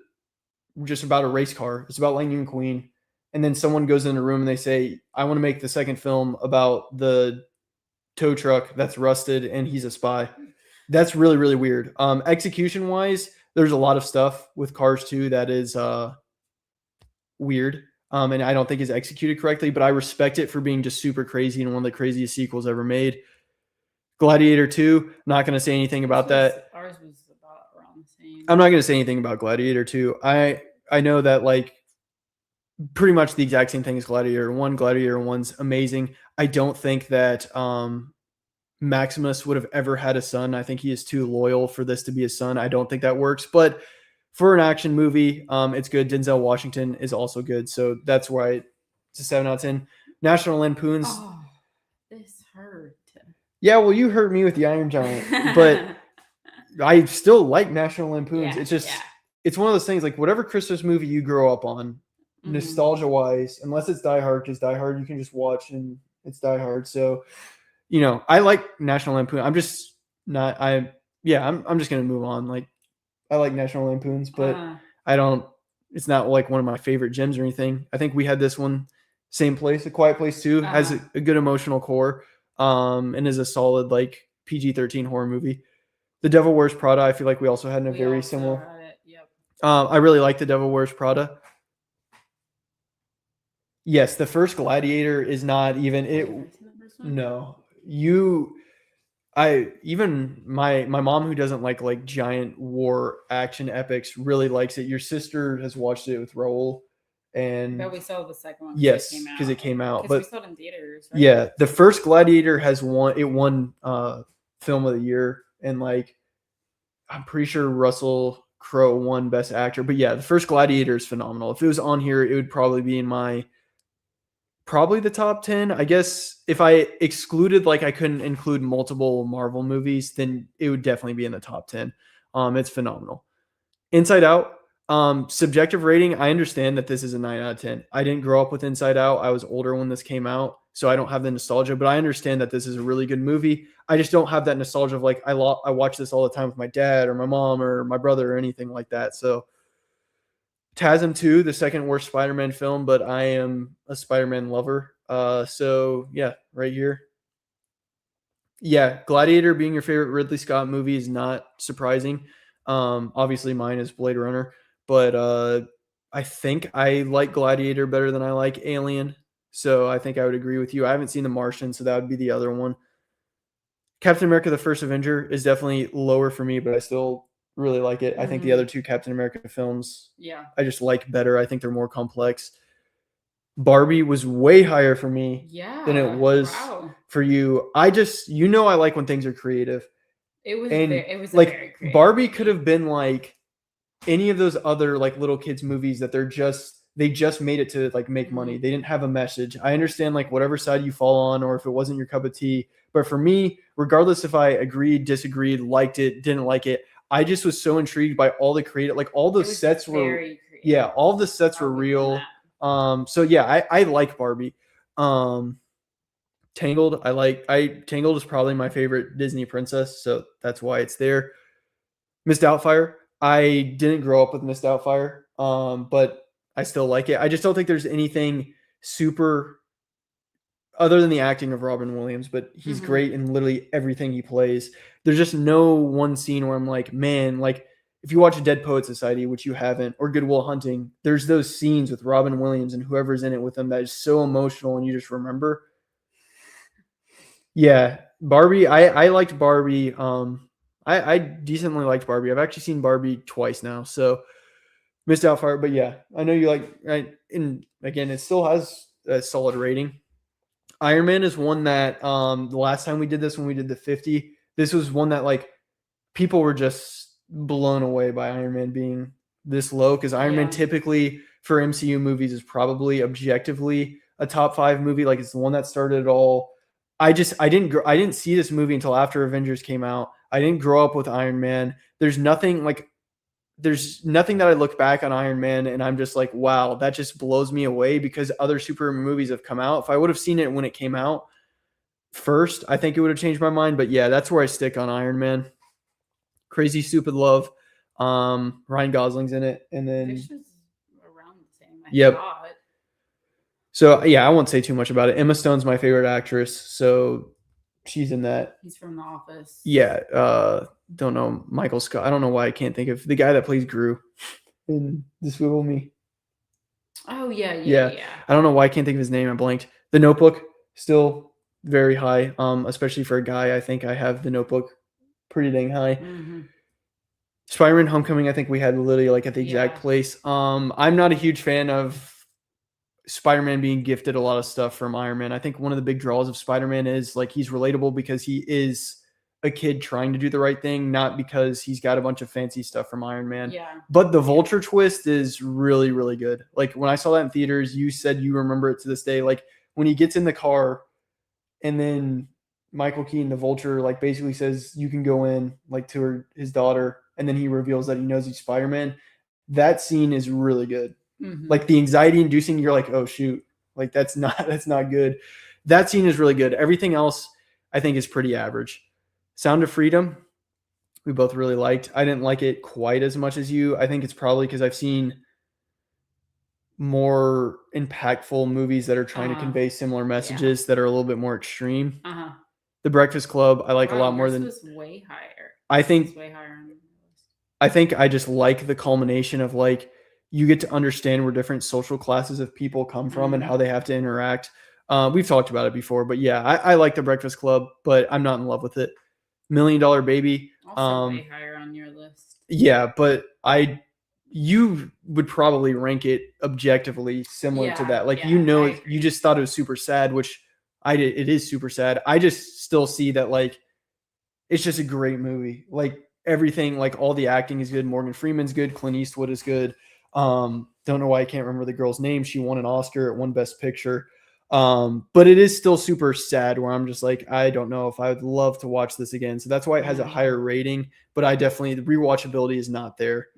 Speaker 1: just about a race car. It's about Lightning McQueen. And then someone goes in the room and they say, I want to make the second film about the tow truck that's rusted and he's a spy. That's really, really weird. Execution wise, there's a lot of stuff with Cars 2 that is weird. And I don't think is executed correctly, but I respect it for being just super crazy and one of the craziest sequels ever made. Gladiator 2, not going to say anything about that.
Speaker 2: ours was about around the same.
Speaker 1: I'm not going to say anything about Gladiator 2. I know that like pretty much the exact same thing as Gladiator 1. Gladiator 1's amazing. I don't think that Maximus would have ever had a son. I think he is too loyal for this to be his son. I don't think that works. But for an action movie, it's good. Denzel Washington is also good. So that's why it's a 7 out of 10. National Lampoon's.
Speaker 2: Oh, this hurt.
Speaker 1: Yeah, well, you hurt me with the Iron Giant. But I still like National Lampoon's.
Speaker 2: Yeah,
Speaker 1: It's just,
Speaker 2: yeah.
Speaker 1: it's one of those things like whatever Christmas movie you grow up on, nostalgia wise, unless it's Die Hard, because Die Hard you can just watch and it's Die Hard. So, you know, I like National Lampoon. I'm just not, I'm just going to move on. Like, I like National Lampoons, but I don't, it's not like one of my favorite gems or anything. I think we had this one, same place, A Quiet Place 2, has a good emotional core, and is a solid like PG-13 horror movie. The Devil Wears Prada, I feel like we also had a very similar.
Speaker 2: Yep.
Speaker 1: I really like The Devil Wears Prada. Yes, the first Gladiator is not even it. No, even my mom, who doesn't like giant war action epics, really likes it. Your sister has watched it with Raul, and
Speaker 2: but we saw the second one.
Speaker 1: Yes, because it came out. But
Speaker 2: we saw it in theaters. Right?
Speaker 1: Yeah, the first Gladiator won film of the year, and like I'm pretty sure Russell Crowe won Best Actor. But yeah, the first Gladiator is phenomenal. If it was on here, it would probably be in probably the top 10. I guess if I excluded, like I couldn't include multiple Marvel movies, then it would definitely be in the top 10. It's phenomenal. Inside Out, subjective rating, I understand that this is a 9 out of 10. I didn't grow up with Inside Out. I was older when this came out, so I don't have the nostalgia, but I understand that this is a really good movie. I just don't have that nostalgia of like, I watch this all the time with my dad or my mom or my brother or anything like that. So TASM 2, the second worst Spider-Man film, but I am a Spider-Man lover. So yeah, right here. Yeah, Gladiator being your favorite Ridley Scott movie is not surprising. Obviously mine is Blade Runner, but I think I like Gladiator better than I like Alien. So I think I would agree with you. I haven't seen The Martian, so that would be the other one. Captain America: The First Avenger is definitely lower for me, but I still really like it. I think the other two Captain America films, I just like better. I think they're more complex. Barbie was way higher for me than it was for you. I just, I like when things are creative.
Speaker 2: It was
Speaker 1: like
Speaker 2: very creative.
Speaker 1: Barbie could have been like any of those other like little kids movies that they just made it to like make money. They didn't have a message. I understand like whatever side you fall on or if it wasn't your cup of tea, but for me, regardless if I agreed, disagreed, liked it, didn't like it, I just was so intrigued by all the creative, like all those sets were, all the sets were real. So yeah, I like Barbie. Tangled, Tangled is probably my favorite Disney princess, so that's why it's there. Miss Doubtfire, I didn't grow up with Miss Doubtfire, but I still like it. I just don't think there's anything super other than the acting of Robin Williams, but he's great in literally everything he plays. There's just no one scene where I'm like, man, like if you watch Dead Poet Society, which you haven't, or Goodwill Hunting, there's those scenes with Robin Williams and whoever's in it with him that is so emotional and you just remember. Yeah, Barbie, I liked Barbie. I decently liked Barbie. I've actually seen Barbie twice now, so Miss Doubtfire. But yeah, I know you like, right? And again, it still has a solid rating. Iron Man is one that the last time we did this, when we did the 50, this was one that like people were just blown away by Iron Man being this low, because Iron Man typically for MCU movies is probably objectively a top 5 movie. Like it's the one that started it all. I didn't see this movie until after Avengers came out. I didn't grow up with Iron Man. There's nothing that I look back on Iron Man and I'm just like, wow, that just blows me away, because other super movies have come out. If I would have seen it when it came out first, I think it would have changed my mind. But yeah, that's where I stick on Iron Man. Crazy Stupid Love. Ryan Gosling's in it. And then
Speaker 2: this was around the same. Thought.
Speaker 1: So yeah, I won't say too much about it. Emma Stone's my favorite actress, so she's in that.
Speaker 2: He's from The Office. Yeah.
Speaker 1: Don't know Michael Scott. I don't know why I can't think of the guy that plays Gru in The Swivel Me.
Speaker 2: Oh yeah.
Speaker 1: I don't know why I can't think of his name. I blanked. The Notebook, still very high. Especially for a guy. I think I have The Notebook pretty dang high. Spider-Man Homecoming, I think we had literally like at the exact
Speaker 2: Yeah.
Speaker 1: place. I'm not a huge fan of Spider-Man being gifted a lot of stuff from Iron Man. I think one of the big draws of Spider-Man is like he's relatable because he is a kid trying to do the right thing, not because he's got a bunch of fancy stuff from Iron Man.
Speaker 2: Yeah.
Speaker 1: But the Vulture twist is really, really good. Like when I saw that in theaters, you said you remember it to this day. Like when he gets in the car and then Michael Keaton, the Vulture, like basically says you can go in, like to his daughter, and then he reveals that he knows he's Spider-Man. That scene is really good.
Speaker 2: Mhm.
Speaker 1: Like the anxiety inducing, you're like, oh shoot, like that's not good. That scene is really good. Everything else I think is pretty average. Sound of Freedom, we both really liked. I didn't like it quite as much as you. I think it's probably because I've seen more impactful movies that are trying to convey similar messages that are a little bit more extreme. The Breakfast Club, I like a lot more than.
Speaker 2: Yours was way higher.
Speaker 1: I think
Speaker 2: It's way higher on the list.
Speaker 1: I think I just like the culmination of like you get to understand where different social classes of people come from and how they have to interact. We've talked about it before, but yeah, I like The Breakfast Club, but I'm not in love with it. $1 Million Baby,
Speaker 2: Also way higher on your list.
Speaker 1: yeah, but you would probably rank it objectively similar to that. Like you just thought it was super sad, which I did. It is super sad. I just still see that like it's just a great movie. Like everything, like all the acting is good. Morgan Freeman's good. Clint Eastwood is good. Don't know why I can't remember the girl's name. She won an Oscar. It won Best Picture. But it is still super sad where I'm just like, I don't know if I would love to watch this again. So that's why it has a higher rating, but I definitely, the rewatchability is not there.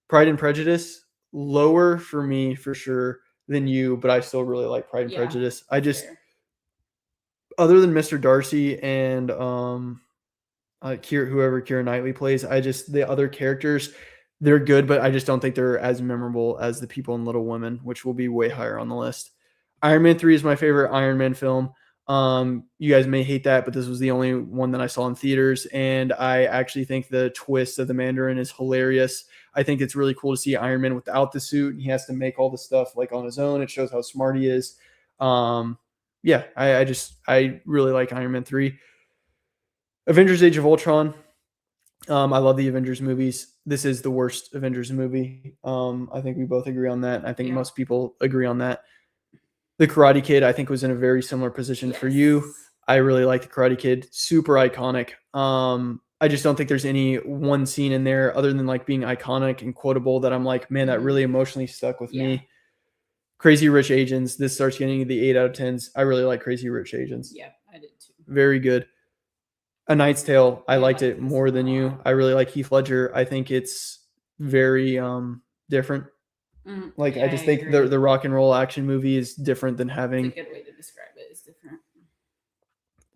Speaker 1: Pride and Prejudice, lower for me for sure than you, but I still really like Pride and Prejudice. I just, other than Mr. Darcy and whoever Keira Knightley plays, the other characters, they're good, but I just don't think they're as memorable as the people in Little Women, which will be way higher on the list. Iron Man 3 is my favorite Iron Man film. You guys may hate that, but this was the only one that I saw in theaters, and I actually think the twist of the Mandarin is hilarious. I think it's really cool to see Iron Man without the suit, and he has to make all the stuff like on his own. It shows how smart he is. Yeah, I really like Iron Man 3. Avengers Age of Ultron. I love the Avengers movies. This is the worst Avengers movie. I think we both agree on that. I think most people agree on that. The Karate Kid, I think, was in a very similar position for you. I really like the Karate Kid. Super iconic. I just don't think there's any one scene in there other than like being iconic and quotable that I'm like, man, that really emotionally stuck with me. Crazy Rich Asians. This starts getting the 8 out of 10s. I really like Crazy Rich Asians.
Speaker 2: Yeah, I did too.
Speaker 1: Very good. A Knight's Tale. I liked it more than you. I really like Heath Ledger. I think it's very different. Like I just think the rock and roll action movie is different than having.
Speaker 2: It's a good way to describe it. Is different.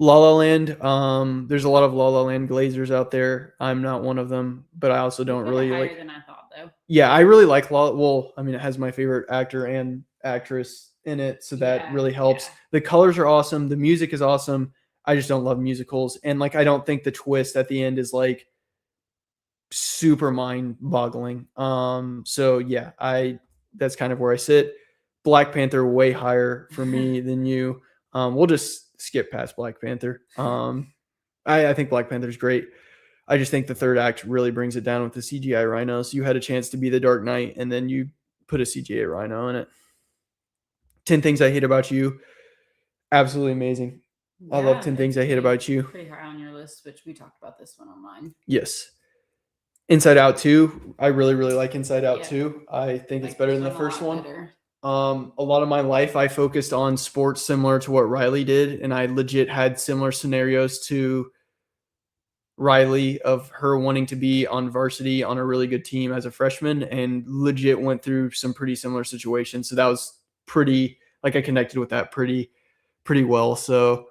Speaker 1: La La Land. There's a lot of La La Land glazers out there. I'm not one of them, but I also don't really
Speaker 2: higher
Speaker 1: like.
Speaker 2: Than I thought, though.
Speaker 1: Yeah, I really like Well, I mean, it has my favorite actor and actress in it, so that really helps. The colors are awesome. The music is awesome. I just don't love musicals, and like I don't think the twist at the end is like super mind-boggling. So yeah, that's kind of where I sit. Black Panther way higher for me than you. We'll just skip past Black Panther. I think Black Panther's great. I just think the third act really brings it down with the CGI rhinos. You had a chance to be the Dark Knight, and then you put a CGI rhino in it. 10 Things I Hate About You. Absolutely amazing. I love 10 Things I Hate About You.
Speaker 2: Pretty high on your list, which we talked about this one on mine.
Speaker 1: Yes. Inside Out 2. I really, really like Inside Out 2. I think it's better than the first one.
Speaker 2: Better.
Speaker 1: A lot of my life, I focused on sports similar to what Riley did, and I legit had similar scenarios to Riley of her wanting to be on varsity on a really good team as a freshman, and legit went through some pretty similar situations. So that was pretty, like I connected with that pretty well. So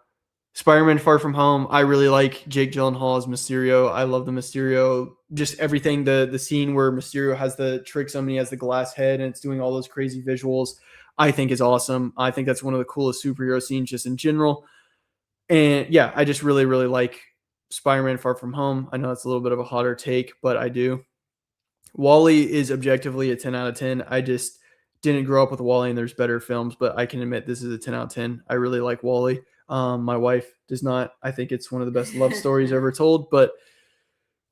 Speaker 1: Spider-Man Far From Home, I really like Jake Gyllenhaal as Mysterio. I love the Mysterio, just everything. The scene where Mysterio has the tricks on me, he has the glass head, and it's doing all those crazy visuals, I think is awesome. I think that's one of the coolest superhero scenes just in general. And yeah, I just really, really like Spider-Man Far From Home. I know it's a little bit of a hotter take, but I do. WALL-E is objectively a 10 out of 10. I just didn't grow up with WALL-E, and there's better films, but I can admit this is a 10 out of 10. I really like WALL-E. My wife does not. I think it's one of the best love stories ever told, but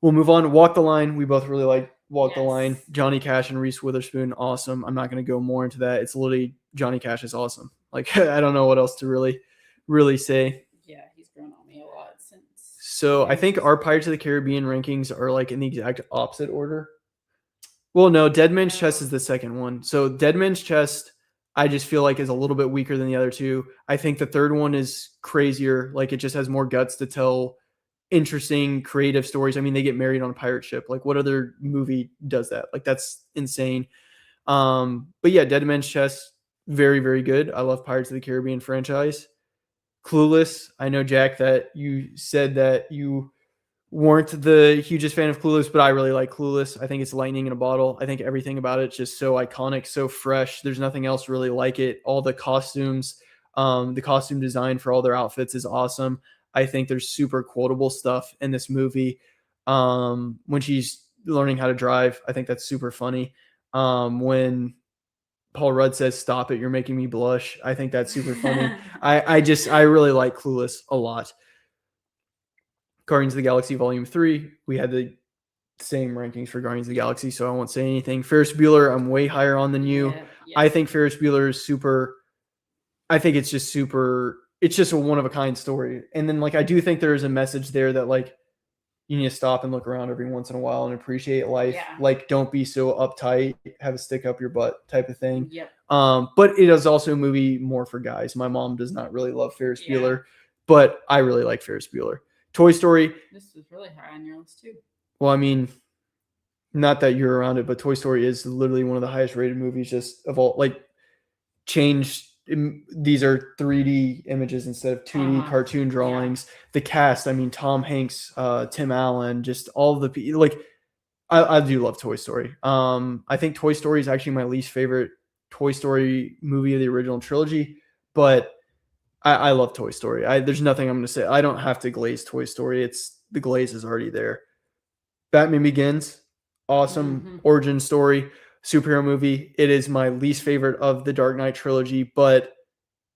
Speaker 1: We'll move on. Walk the Line. We both really like Walk the
Speaker 2: Yes.
Speaker 1: Line. Johnny Cash and Reese Witherspoon, awesome. I'm not going to go more into that. It's literally Johnny Cash is awesome. Like I don't know what else to really say.
Speaker 2: Yeah, he's grown on me a lot since.
Speaker 1: So I think our Pirates of the Caribbean rankings are like in the exact opposite order. Well, no, Dead Man's Chest is the second one. So Dead Man's Chest, I just feel like is a little bit weaker than the other two. I think the third one is crazier. Like it just has more guts to tell interesting, creative stories. I mean, they get married on a pirate ship. Like what other movie does that? Like that's insane. But yeah, Dead Man's Chest, very, very good. I love Pirates of the Caribbean franchise. Clueless. I know, Jack, that you said that you weren't the hugest fan of Clueless, but I really like Clueless. I think it's lightning in a bottle. I think everything about it's just so iconic, so fresh. There's nothing else really like it. All the costumes, the costume design for all their outfits is awesome. I think there's super quotable stuff in this movie. When she's learning how to drive, I think that's super funny. When Paul Rudd says, "Stop it, you're making me blush," I think that's super funny. I really like Clueless a lot. Guardians of the Galaxy Volume 3, we had the same rankings for Guardians of the Galaxy, so I won't say anything. Ferris Bueller, I'm way higher on than you.
Speaker 2: Yeah.
Speaker 1: I think Ferris Bueller is super. I think it's just super. It's just a one of a kind story, and then like I do think there is a message there that like you need to stop and look around every once in a while and appreciate life.
Speaker 2: Yeah.
Speaker 1: Like don't be so uptight, have a stick up your butt type of thing.
Speaker 2: Yep.
Speaker 1: But it is also a movie more for guys. My mom does not really love Ferris Bueller, but I really like Ferris Bueller. Toy Story.
Speaker 2: This was really high on your list too.
Speaker 1: Well, I mean, not that you're around it, but Toy Story is literally one of the highest rated movies just of all. Like, changed. These are 3D images instead of 2D cartoon drawings. Yeah. The cast, I mean, Tom Hanks, Tim Allen, just all of the like. I do love Toy Story. I think Toy Story is actually my least favorite Toy Story movie of the original trilogy, but I love Toy Story. There's nothing I'm going to say. I don't have to glaze Toy Story. The glaze is already there. Batman Begins, awesome origin story, superhero movie. It is my least favorite of the Dark Knight trilogy, but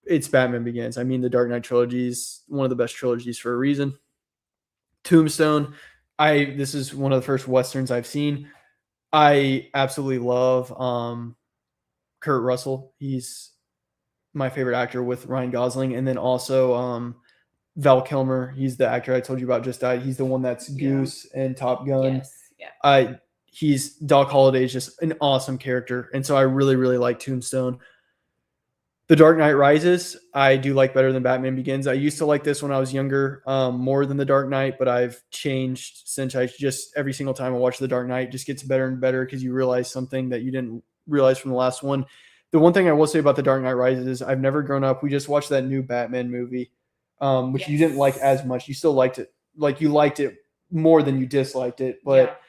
Speaker 1: it's Batman Begins. I mean, the Dark Knight trilogy is one of the best trilogies for a reason. Tombstone. This is one of the first Westerns I've seen. I absolutely love Kurt Russell. He's my favorite actor with Ryan Gosling, and then also Val Kilmer. He's the actor I told you about just died. He's the one that's Goose in Top Gun.
Speaker 2: Yes. Yeah.
Speaker 1: He's Doc Holliday is just an awesome character, and so I really, really like Tombstone. The Dark Knight Rises, I do like better than Batman Begins. I used to like this when I was younger, more than The Dark Knight, but I've changed since every single time I watch The Dark Knight, just gets better and better because you realize something that you didn't realize from the last one. The one thing I will say about The Dark Knight Rises is I've never grown up. We just watched that new Batman movie, which you didn't like as much. You still liked it. Like you liked it more than you disliked it. But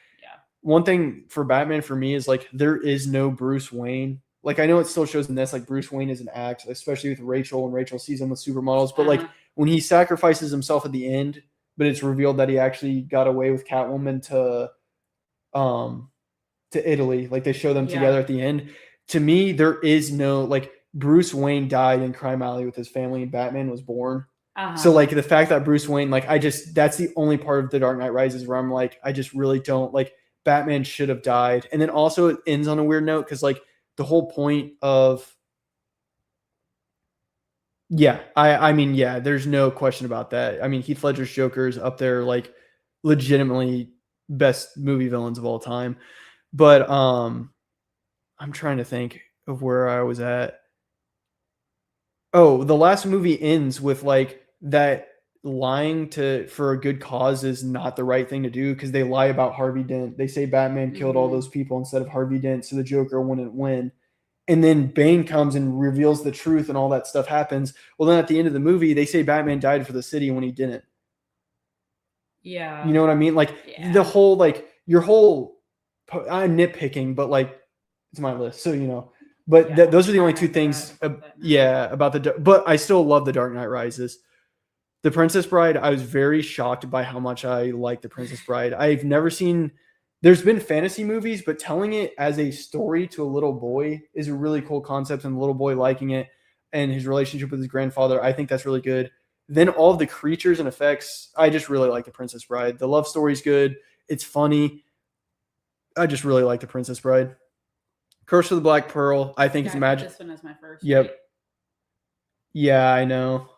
Speaker 1: one thing for Batman for me is like there is no Bruce Wayne. Like, I know it still shows in this, like, Bruce Wayne is an act, especially with Rachel, and Rachel sees him with supermodels. But, like, when he sacrifices himself at the end, but it's revealed that he actually got away with Catwoman to Italy. Like, they show them together at the end. To me, there is no, like, Bruce Wayne died in Crime Alley with his family, and Batman was born. So, like, the fact that Bruce Wayne, like, that's the only part of The Dark Knight Rises where I'm like, I just really don't, like, Batman should have died. And then also it ends on a weird note because, like, the whole point of I mean, there's no question about that. I mean, Heath Ledger's Joker is up there, like, legitimately best movie villains of all time. But I'm trying to think of where I was at. Oh, the last movie ends with, like, that lying for a good cause is not the right thing to do because they lie about Harvey Dent. They say Batman killed all those people instead of Harvey Dent, so the Joker wouldn't win. And then Bane comes and reveals the truth and all that stuff happens. Well, then at the end of the movie, they say Batman died for the city when he didn't.
Speaker 2: Yeah.
Speaker 1: You know what I mean? Like, the whole, like, your whole, I'm nitpicking, but, like, it's my list, so, you know. But those are the only two things, about but I still love The Dark Knight Rises. The Princess Bride, I was very shocked by how much I like The Princess Bride. I've never seen... There's been fantasy movies, but telling it as a story to a little boy is a really cool concept, and the little boy liking it and his relationship with his grandfather, I think that's really good. Then all of the creatures and effects, I just really like The Princess Bride. The love story's good. It's funny. I just really like The Princess Bride. Curse of the Black Pearl, I think it's magic.
Speaker 2: This one is my first.
Speaker 1: Yep.
Speaker 2: Right?
Speaker 1: Yeah, I know.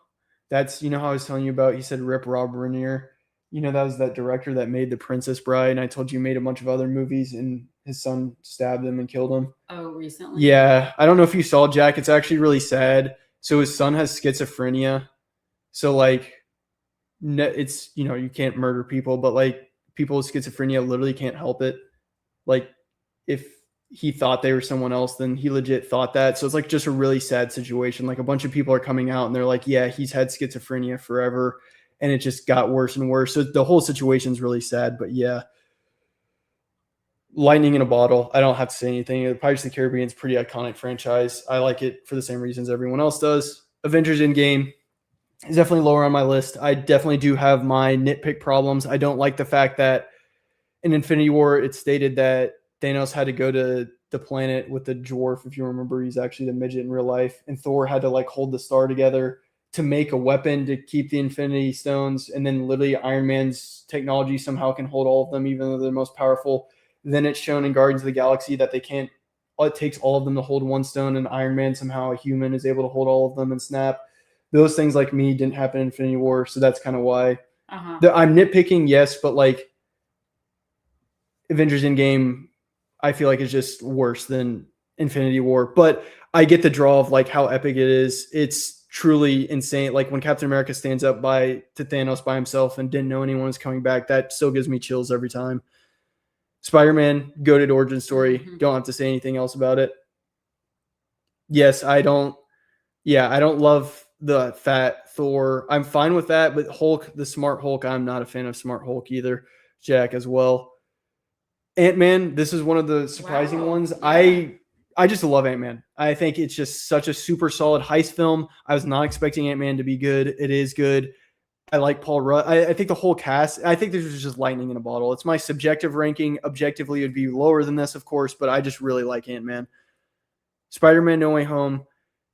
Speaker 1: That's, how I was telling you about, he said Rip Rob Reiner. That was that director that made The Princess Bride, and I told you he made a bunch of other movies, and his son stabbed him and killed him.
Speaker 2: Oh, recently?
Speaker 1: Yeah. I don't know if you saw, Jack. It's actually really sad. So his son has schizophrenia. So, like, it's, you can't murder people, but, like, people with schizophrenia literally can't help it. Like, if he thought they were someone else, then he legit thought that. So it's like just a really sad situation. Like a bunch of people are coming out and they're like, yeah, he's had schizophrenia forever. And it just got worse and worse. So the whole situation is really sad, but yeah. Lightning in a Bottle. I don't have to say anything. Pirates of the Caribbean is a pretty iconic franchise. I like it for the same reasons everyone else does. Avengers Endgame is definitely lower on my list. I definitely do have my nitpick problems. I don't like the fact that in Infinity War, it stated that Thanos had to go to the planet with the dwarf. If you remember, he's actually the midget in real life. And Thor had to like hold the star together to make a weapon to keep the Infinity Stones. And then literally Iron Man's technology somehow can hold all of them, even though they're the most powerful. Then it's shown in Guardians of the Galaxy that they can't, it takes all of them to hold one stone, and Iron Man, somehow a human, is able to hold all of them and snap. Those things like me didn't happen in Infinity War. So that's kind of why. I'm nitpicking, yes, but like Avengers Endgame, I feel like is just worse than Infinity War. But I get the draw of like how epic it is. It's truly insane. Like when Captain America stands up to Thanos by himself and didn't know anyone was coming back, that still gives me chills every time. Spider-Man, goated origin story. Don't have to say anything else about it. Yes, I don't love the fat Thor. I'm fine with that, but Hulk, the smart Hulk, I'm not a fan of smart Hulk either. Jack as well. Ant-Man, this is one of the surprising ones. Yeah. I just love Ant-Man. I think it's just such a super solid heist film. I was not expecting Ant-Man to be good. It is good. I like Paul Rudd. I think the whole cast, I think this was just lightning in a bottle. It's my subjective ranking. Objectively, it would be lower than this, of course, but I just really like Ant-Man. Spider-Man No Way Home.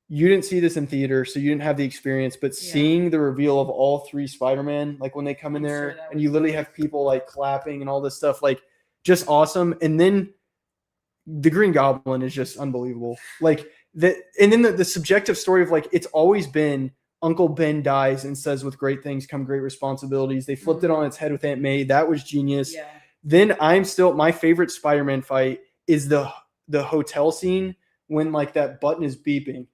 Speaker 1: You didn't see this in theater, so you didn't have the experience, but seeing the reveal of all three Spider-Man, like when they come in there and you literally have people like clapping and all this stuff, like just awesome. And then the Green Goblin is just unbelievable. Like and then the subjective story of like, it's always been Uncle Ben dies and says, with great things come great responsibilities. They flipped it on its head with Aunt May. That was genius. Yeah. Then my favorite Spider-Man fight is the hotel scene when like that button is beeping.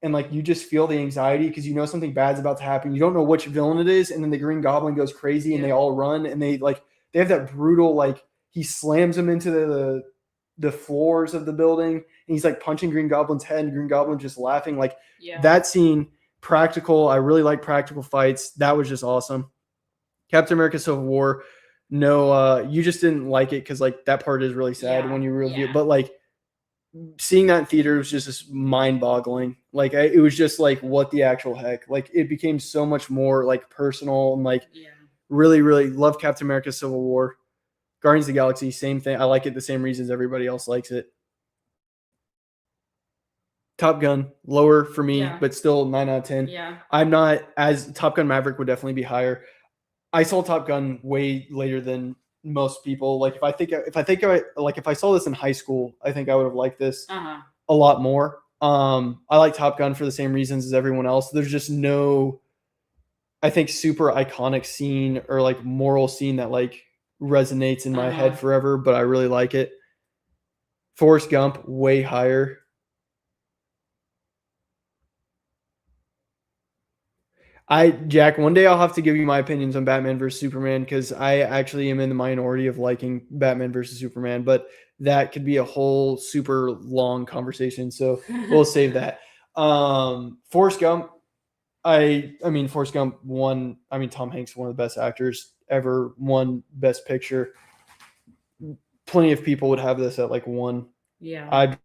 Speaker 1: And like you just feel the anxiety because you know something bad's about to happen. You don't know which villain it is, and then the Green Goblin goes crazy, and they all run, and they have that brutal like he slams them into the floors of the building, and he's like punching Green Goblin's head, and Green Goblin just laughing. Like that scene, practical. I really like practical fights. That was just awesome. Captain America: Civil War. No, you just didn't like it because like that part is really sad when you review it, but like. Seeing that in theater was just mind-boggling. Like it was just like, what the actual heck? Like it became so much more like personal and like really, really love Captain America: Civil War. Guardians of the Galaxy, same thing. I like it the same reasons everybody else likes it. Top Gun, lower for me, but still 9 out of 10. Yeah. I'm not as Top Gun Maverick would definitely be higher. I saw Top Gun way later than most people. Like if I saw this in high school, I think I would have liked this a lot more. I like Top Gun for the same reasons as everyone else. There's just no, I think, super iconic scene or like moral scene that like resonates in my head forever, but I really like it. Forrest Gump, way higher. Jack, one day I'll have to give you my opinions on Batman versus Superman because I actually am in the minority of liking Batman versus Superman, but that could be a whole super long conversation. So we'll save that. Forrest Gump. Forrest Gump won. Tom Hanks, one of the best actors ever, won Best Picture. Plenty of people would have this at like 1. Yeah.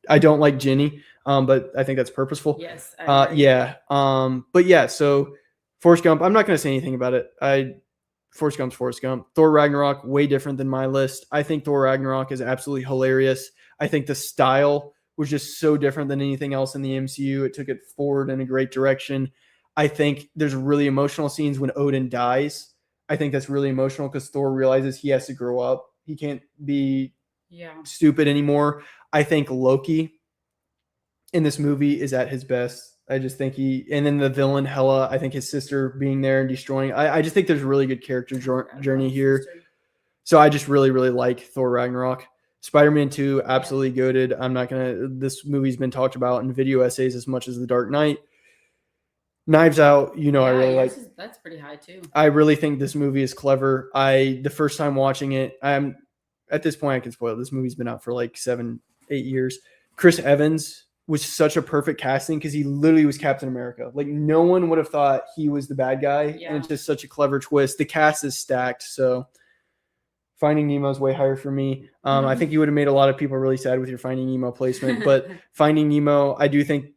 Speaker 1: I don't like Ginny, but I think that's purposeful. Yes. But yeah, so Forrest Gump, I'm not going to say anything about it. Forrest Gump's Forrest Gump. Thor Ragnarok, way different than my list. I think Thor Ragnarok is absolutely hilarious. I think the style was just so different than anything else in the MCU. It took it forward in a great direction. I think there's really emotional scenes when Odin dies. I think that's really emotional because Thor realizes he has to grow up. He can't be stupid anymore. I think Loki in this movie is at his best. I just think and then the villain Hela, I think his sister being there and destroying. I just think there's a really good character journey here. So I just really, really like Thor Ragnarok. Spider-Man 2, absolutely goated. I'm not going to, this movie's been talked about in video essays as much as The Dark Knight. Knives Out, I really like.
Speaker 2: That's pretty high too.
Speaker 1: I really think this movie is clever. The first time watching it, at this point I can spoil it. This movie's been out for like 7-8 years. Chris Evans was such a perfect casting because he literally was Captain America. Like no one would have thought he was the bad guy. And it's just such a clever twist. The cast is stacked. So Finding Nemo is way higher for me. I think you would have made a lot of people really sad with your Finding Nemo placement, but Finding Nemo, I do think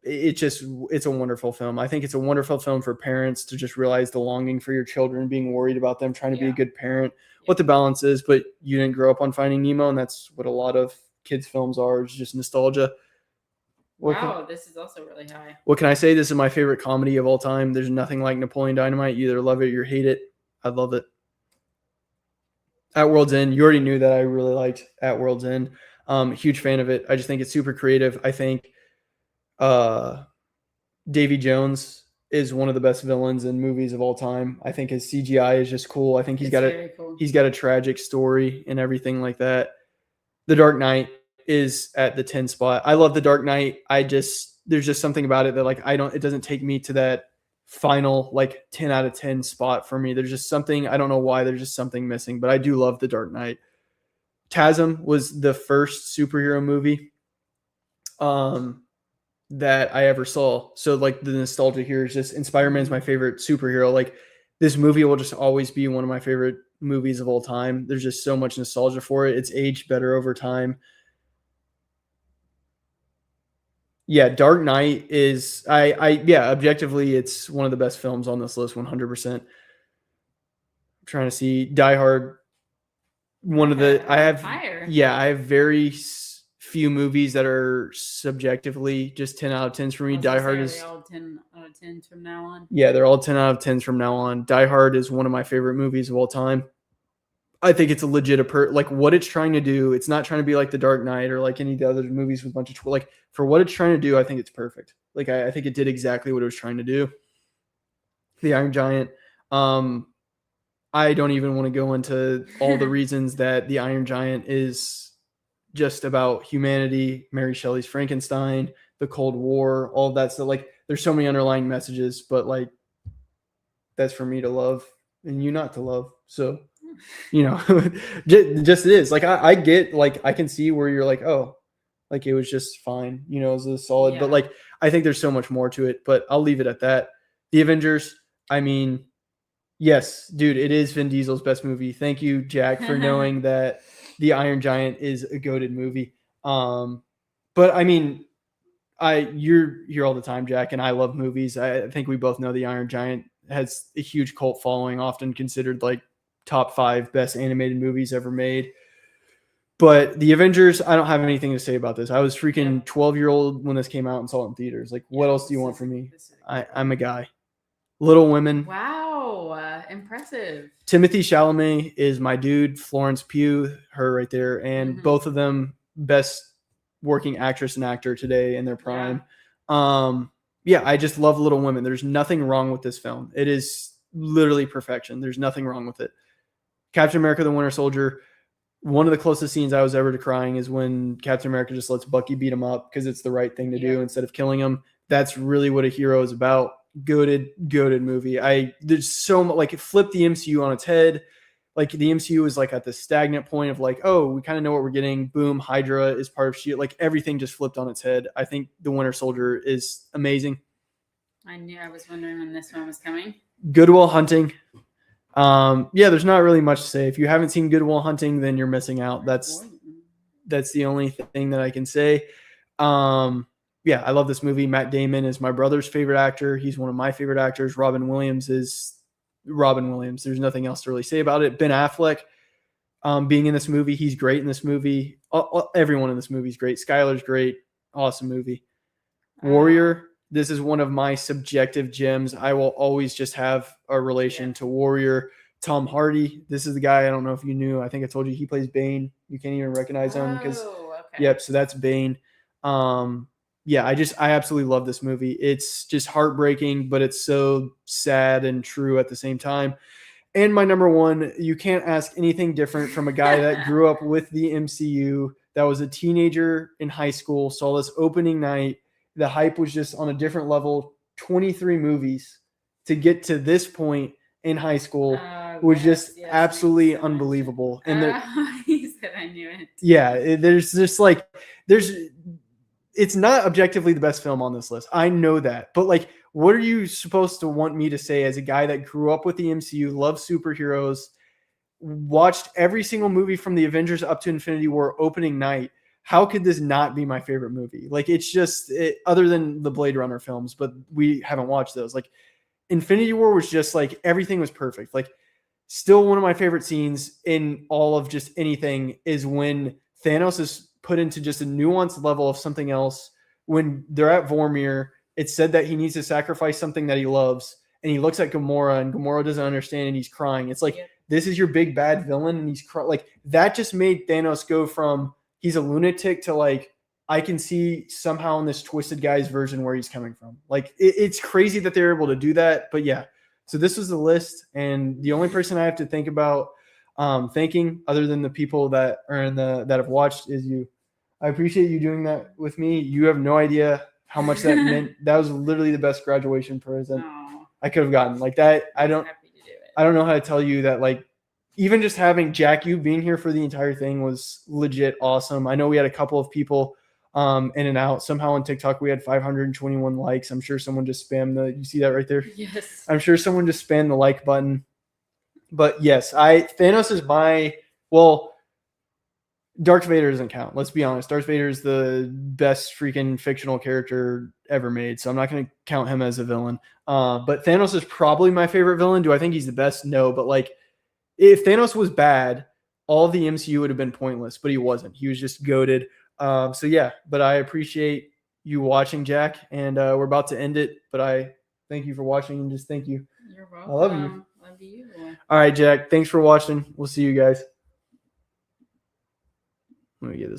Speaker 1: it's a wonderful film. I think it's a wonderful film for parents to just realize the longing for your children, being worried about them, trying to be a good parent, what the balance is, but you didn't grow up on Finding Nemo, and that's what a lot of kids' films are. It's just nostalgia.
Speaker 2: This is also really high.
Speaker 1: What can I say? This is my favorite comedy of all time. There's nothing like Napoleon Dynamite. You either love it or hate it. I love it. At World's End, you already knew that I really liked At World's End. Huge fan of it. I just think it's super creative. I think Davy Jones is one of the best villains in movies of all time. I think his CGI is just cool. I think he's got a tragic story and everything like that. The Dark Knight is at the 10 spot. I love The Dark Knight. There's just something about it that like it doesn't take me to that final like 10 out of 10 spot for me. There's just something, I don't know why, there's just something missing, but I do love The Dark Knight. TASM was the first superhero movie that I ever saw. So like the nostalgia here is just, and Spider-Man's my favorite superhero. Like this movie will just always be one of my favorite movies of all time. There's just so much nostalgia for it. It's aged better over time. Yeah, Dark Knight is objectively it's one of the best films on this list, 100%. I'm trying to see Die Hard. I have very few movies that are subjectively just 10 out of 10s for me. Die Hard is
Speaker 2: all 10 out of 10s from now on.
Speaker 1: Yeah, they're all 10 out of 10s from now on. Die Hard is one of my favorite movies of all time. I think it's a legit like what it's trying to do. It's not trying to be like The Dark Knight or like any of the other movies with a bunch of like for what it's trying to do. I think it's perfect. Like I think it did exactly what it was trying to do. The Iron Giant. I don't even want to go into all the reasons that The Iron Giant is just about humanity, Mary Shelley's Frankenstein, the Cold War, all of that stuff. Like there's so many underlying messages, but like that's for me to love and you not to love. So just it is like I get like I can see where you're like, oh, like it was just fine, it was a solid, but like I think there's so much more to it, but I'll leave it at that. The Avengers, I mean, yes, dude, it is Vin Diesel's best movie. Thank you, Jack, for knowing that The Iron Giant is a goated movie. But I mean, you're here all the time, Jack, and I love movies. I think we both know The Iron Giant has a huge cult following, often considered like top 5 best animated movies ever made. But The Avengers, I don't have anything to say about this. I was freaking 12-year-old when this came out and saw it in theaters. Like, what else do you want from me? I'm a guy. Little Women.
Speaker 2: Wow, impressive.
Speaker 1: Timothée Chalamet is my dude. Florence Pugh, her right there, and both of them best working actress and actor today in their prime. I just love Little Women. There's nothing wrong with this film. It is literally perfection. There's nothing wrong with it. Captain America: The Winter Soldier. One of the closest scenes I was ever to crying is when Captain America just lets Bucky beat him up because it's the right thing to do instead of killing him. That's really what a hero is about. Goated movie. There's so much, like it flipped the MCU on its head. Like the MCU is like at the stagnant point of like, oh, we kind of know what we're getting. Boom, Hydra is part of S.H.I.E.L.D. Like everything just flipped on its head. I think The Winter Soldier is amazing.
Speaker 2: I was wondering when this one was coming.
Speaker 1: Goodwill Hunting. There's not really much to say. If you haven't seen Goodwill Hunting, then you're missing out. That's the only thing that I can say. I love this movie. Matt Damon is my brother's favorite actor. He's one of my favorite actors. Robin Williams is Robin Williams. There's nothing else to really say about it. Ben Affleck being in this movie, he's great in this movie. Everyone in this movie is great. Skylar's great. Awesome movie. Warrior, this is one of my subjective gems. I will always just have a relation to Warrior. Tom Hardy, this is the guy, I don't know if you knew, I think I told you he plays Bane. You can't even recognize him because, yep, so that's Bane. Yeah, I absolutely love this movie. It's just heartbreaking, but it's so sad and true at the same time. And my number one, you can't ask anything different from a guy that grew up with the MCU, that was a teenager in high school, saw this opening night. The hype was just on a different level. 23 movies to get to this point in high school was just absolutely unbelievable. And
Speaker 2: he said I knew it.
Speaker 1: Yeah, there's just like, it's not objectively the best film on this list. I know that. But like, what are you supposed to want me to say as a guy that grew up with the MCU, loves superheroes, watched every single movie from the Avengers up to Infinity War opening night? How could this not be my favorite movie? Like, it's just, other than the Blade Runner films, but we haven't watched those. Like, Infinity War was just like, everything was perfect. Like, still one of my favorite scenes in all of just anything is when Thanos is put into just a nuanced level of something else. When they're at Vormir, it's said that he needs to sacrifice something that he loves, and he looks at Gamora, and Gamora doesn't understand, and he's crying. It's like, this is your big bad villain, and he's crying. Like, that just made Thanos go from he's a lunatic to like, I can see somehow in this twisted guy's version where he's coming from. Like, it's crazy that they're able to do that. But yeah, so this was the list, and the only person I have to think about thanking, other than the people that are that have watched, is you. I appreciate you doing that with me. You have no idea how much that meant. That was literally the best graduation present I could have gotten. Like that, I don't know how to tell you that. Like, even just having Jack, you being here for the entire thing was legit awesome. I know we had a couple of people in and out. Somehow on TikTok we had 521 likes. I'm sure someone just spammed you see that right there?
Speaker 2: Yes.
Speaker 1: I'm sure someone just spammed the like button. But yes, Thanos is well, Darth Vader doesn't count. Let's be honest. Darth Vader is the best freaking fictional character ever made, so I'm not going to count him as a villain. But Thanos is probably my favorite villain. Do I think he's the best? No, but like, if Thanos was bad, all the MCU would have been pointless, but he wasn't. He was just goated. So yeah, but I appreciate you watching, Jack, and we're about to end it, but I thank you for watching, and just thank you.
Speaker 2: You're welcome.
Speaker 1: I love you.
Speaker 2: Love you.
Speaker 1: All right, Jack, thanks for watching. We'll see you guys. Let me get this.